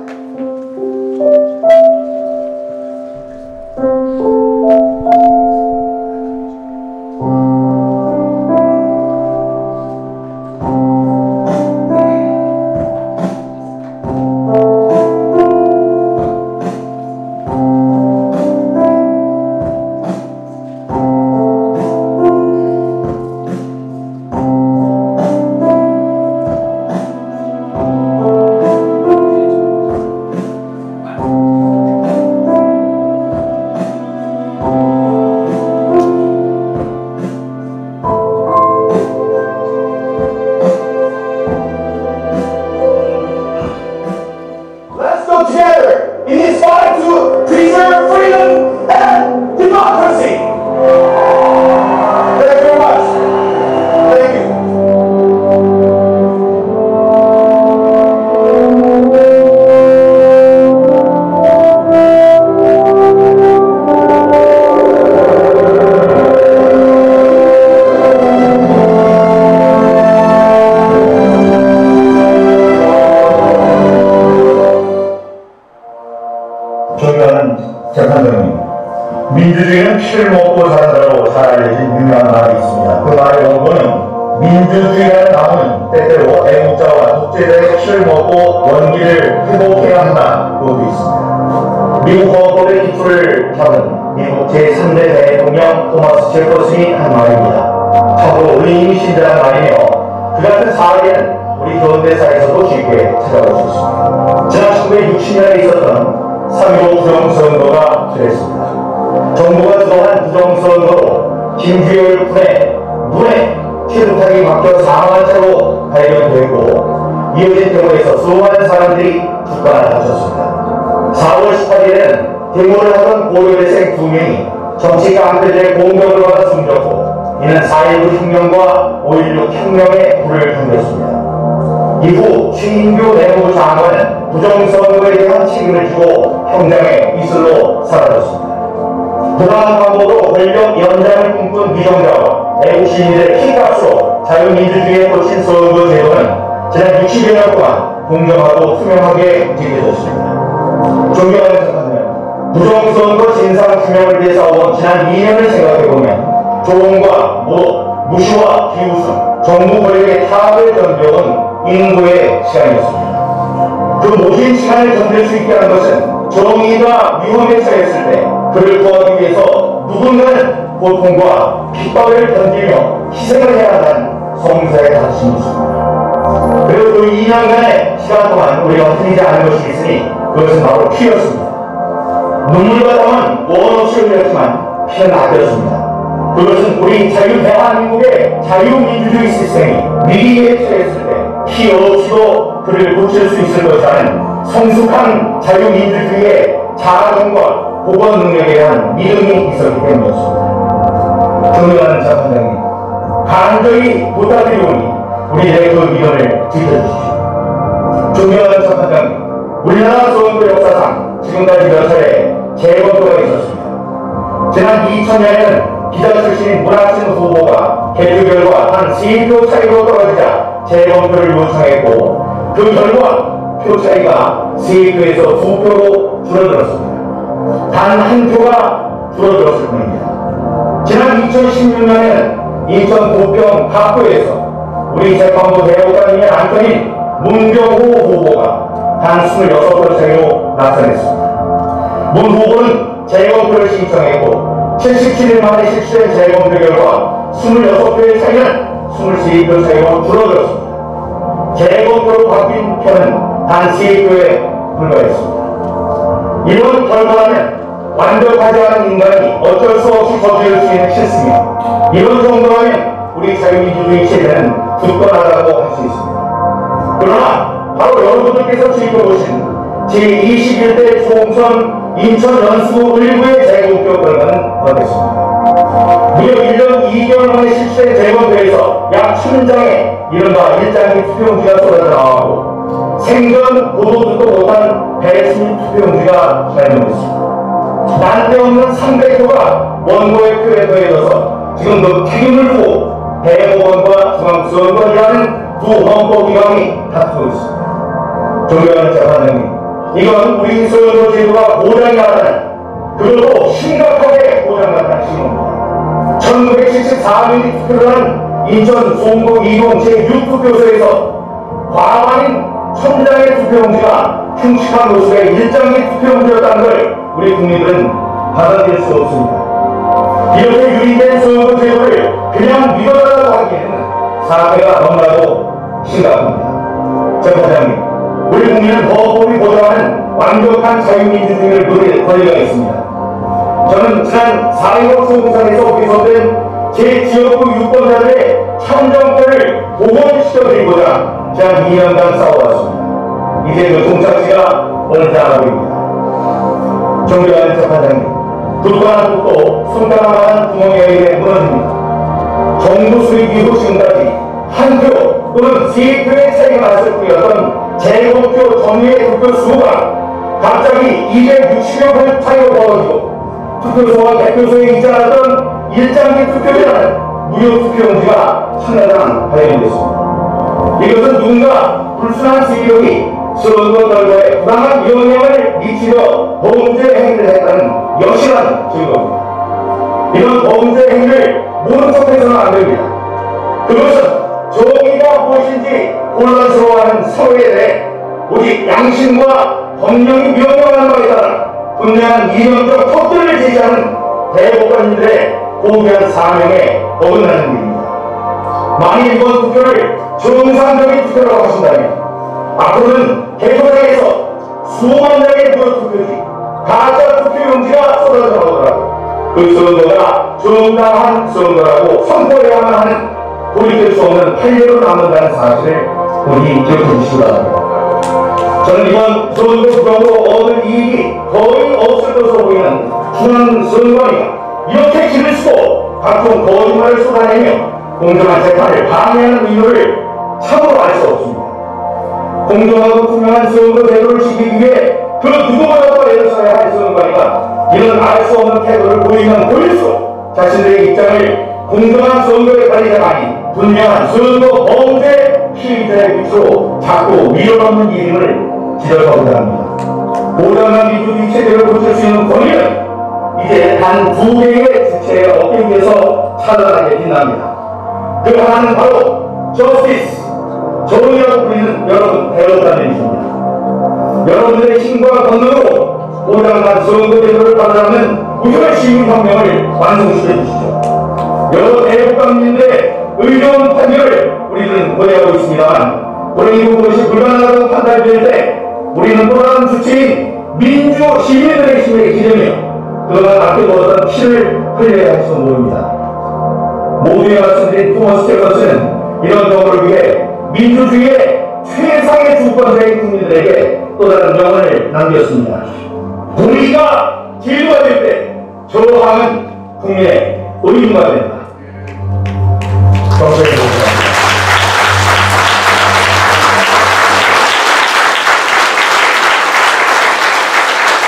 민주주의는 피를 먹고 사는다고 잘 알려진 유명한 말이 있습니다. 그 말의 원고는 민주주의라는 나무는 때때로 애국자와 독재자의 피를 먹고 원기를 회복해야 한다. 그것도 있습니다. 미국 헌법의 기초를 잡은 미국 제3대 대통령 토마스 제퍼슨이 한 말입니다. 참으로 의미 심장한 말이며 그 같은 사례는 우리 현대사에서도 쉽게 찾아볼 수 있습니다. 지난 1960년에 있었던 3.15 부정선거가 그랬습니다. 정부가 주도한 부정선거로 김규열 군의 눈에 최루탄이 박혀 사망한 채로 발견되고 이어진 데모에서 수많은 사람들이 죽거나 다쳤습니다. 4월 18일에는 데모를 하던 고려대생 2명이 정치 깡패들의 공격을 받아 숨졌고 이는 4.19 혁명과 5.16 혁명에 불을 던졌습니다. 이후 최인규 내무부 장관은 부정선거에 대한 책임을 지고 현장에 이슬로 사라졌습니다. 부당한 방법으로 권력 연장을 꿈꾼 미정자와 애국시민들의 피값으로 자유민주주의에 꽂힌 선거 제도는 지난 60여 년 동안 공정하고 투명하게 지켜졌습니다. 존경하는 재판장, 부정선거 진상규명을 위해 싸워온 지난 2년을 생각해보면 조롱과 모독, 무시와 비웃음, 정부 권력의 타락을 견뎌온 인고의 시간이었습니다. 그 모든 시간을 견딜 수 있게 한 것은 정의가 위험에 처했을 때 그를 구하기 위해서 누군가는 고통과 핍박을 견디며 희생을 해야 한다는 성사의 다짐이었습니다. 그리고 그 2년간의 시간 동안 우리가 틀리지 않은 것이 있으니 그것은 바로 피였습니다. 눈물과 땀은 원 없이 흘렸지만 피는 아꼈습니다. 그것은 우리 자유대한민국의 자유민주주의 시스템이 위기에 처했을 때 피 없이도 그를 고칠 수 있을 것이라는 성숙한 자유민주주의의 자아정과 보건 능력에 대한 믿음이 있었기 때문이었습니다. 존경하는 재판장님, 간절히 부탁드리오니 우리들의 그 믿음을 지켜주십시오. 존경하는 재판장님, 우리나라 선거 역사상 지금까지 몇 차례 재검표가 있었습니다. 지난 2000년에는 기자 출신 문학진 후보가 개표 결과 한 3표 차이로 떨어지자 재검표를 요청했고 그 결과 표 차이가 3표에서 2표로 줄어들었습니다. 단 한 표가 줄어들었을 뿐입니다. 지난 2016년에는 인천 부평 학교에서 우리 재판부 대법관님의 안건인 문병호 후보가 단 26표 차이로 낙선했습니다. 문 후보는 재검표를 신청했고 77일 만에 실시된 재검표 결과 26표의 차이는 23표 차이로 줄어들었습니다. 재검표로 바뀐 표는 단 3표에 불과했습니다. 이런 결과는 완벽하지 않은 인간이 어쩔 수 없이 저지를 수 있는 실수입니다. 이런 정도라면 우리 자유민주주의 체제는 굳건하다고 할 수 있습니다. 그러나 바로 여러분들께서 지켜보신 제21대 총선 인천 연수구 일부의 재검표 결과는 어땠습니까? 무려 1년 2개월 만에 실시된 재검표에서 약 1000장의 이른바 일장기 투표용지가 쏟아져 나오고 생전 보도 듣도 못한 배수민 투표용지가 발견됐습니다. 난데없는 300표가 원고의 표에 더해져서 지금도 책임을 두고 대법원과 중앙선관위라는 두 헌법기관이 다투고 있습니다. 존경하는 재판장님, 이건 우리 선거 제도가 고장이 나다는, 그것도 심각하게 고장났다는 신호입니다. 1974년이 투표를 한 인천 송도 2동 제6투표소에서 과반인 1000장의 투표용지가 흉측한 모습의 일장기 투표용지였다는 걸 우리 국민들은 받아들일 수 없습니다. 이렇게 유리된 선거 제도를 그냥 믿어달라고 하기에는 사태가 너무나도 심각합니다. 재판장님, 우리 국민은 헌법이 보장하는 완벽한 자유민주주의를 누릴 권리가 있습니다. 저는 지난 4.15 총선에서 위선된 제 지역구 유권자들의 참정권을 복원시켜드리고자 지난 2년간 싸워왔습니다. 이제 그 종착지가 오지 않아 보입니다. 존경하는 재판장님, 굳건한 뚝도 손가락만한 구멍에 의해 무너집니다. 정부 수립 이후 지금까지 한 표 또는 3표의 차이가 났을 뿐이었던 재검표 정의의 투표 수가 갑자기 260여 표 차이로 벌어지고 투표소와 개표소에 있지 않았던 일장기 투표자는 무효 투표용지가 천하장 발견됐습니다. 이것은 누군가 불순한 세력이 선거 결과에 부당한 영향을 미치려 범죄 행위를 했다는 여실한 증거입니다. 이런 범죄 행위를 모른 척해서는 안 됩니다. 그것은 정의가 무엇인지 혼란스러워하는 사회에 대해 오직 양심과 법령이 명령하는 바에 따라 분명한 이념적 턱들을 제시하는 대법관님들의 고귀한 사명에 어긋나는 일입니다. 만일 이번 투표를 정상적인 투표라고 하신다면 앞으로는 개표장에서 수만 장의 무효투표지 가짜 투표용지가 쏟아져 나오더라도 그 선거가 정당한 선거라고 선포해야만 하는 돌이킬 수 없는 판례로 남는다는 사실을 우리 기억해 주시기 바랍니다. 저는 이번 선거 구경으로 얻은 이익이 거의 없을 것으로 보이는 중앙선관위가 이렇게 길을 쓰고 각종 거짓말을 쏟아내며 공정한 재판을 방해하는 의도를 참으로 알 수 없습니다. 공정하고 투명한 선거 제도를 지키기 위해 그 누구보다도 애써야 할 선관위가 이런 알 수 없는 태도를 보이면 보일수록 자신들의 입장을 공정한 선거의 관리자가 아닌 분명한 선거 범죄 피의자의 밑으로 자꾸 밀어넣는 일임을 지적하고자 합니다. 고장난 민주주의 체제를 고칠 수 있는 권위는 이제 단 두 개의 주체의 어깨 위에서 찬란하게 빛납니다. 그 하나는 바로 저스티스, 정의라고 불리는 여러분 대원단님이십니다. 여러분들의 힘과 권능으로 고장난 선거제도를 받아들이는 우주의 시민혁명을 완성시켜 주시죠. 여러 대국민들의 의로운 판결을 우리는 고대하고 있습니다만 불행히도 그것이 불가능하다고 판단될 때 우리는 또 다른 주체인 민주 시민들의 힘에 기대며 그동안 아껴두었던 피를 흘려야 할지 모릅니다. 모두에 말씀드린 토머스 제퍼슨은 이런 경우를 위해 민주주의의 최상의 주권자인 국민들에게 또 다른 명언을 남겼습니다. 불의가 진리가 될 때 저항은 국민의 의무가 된다.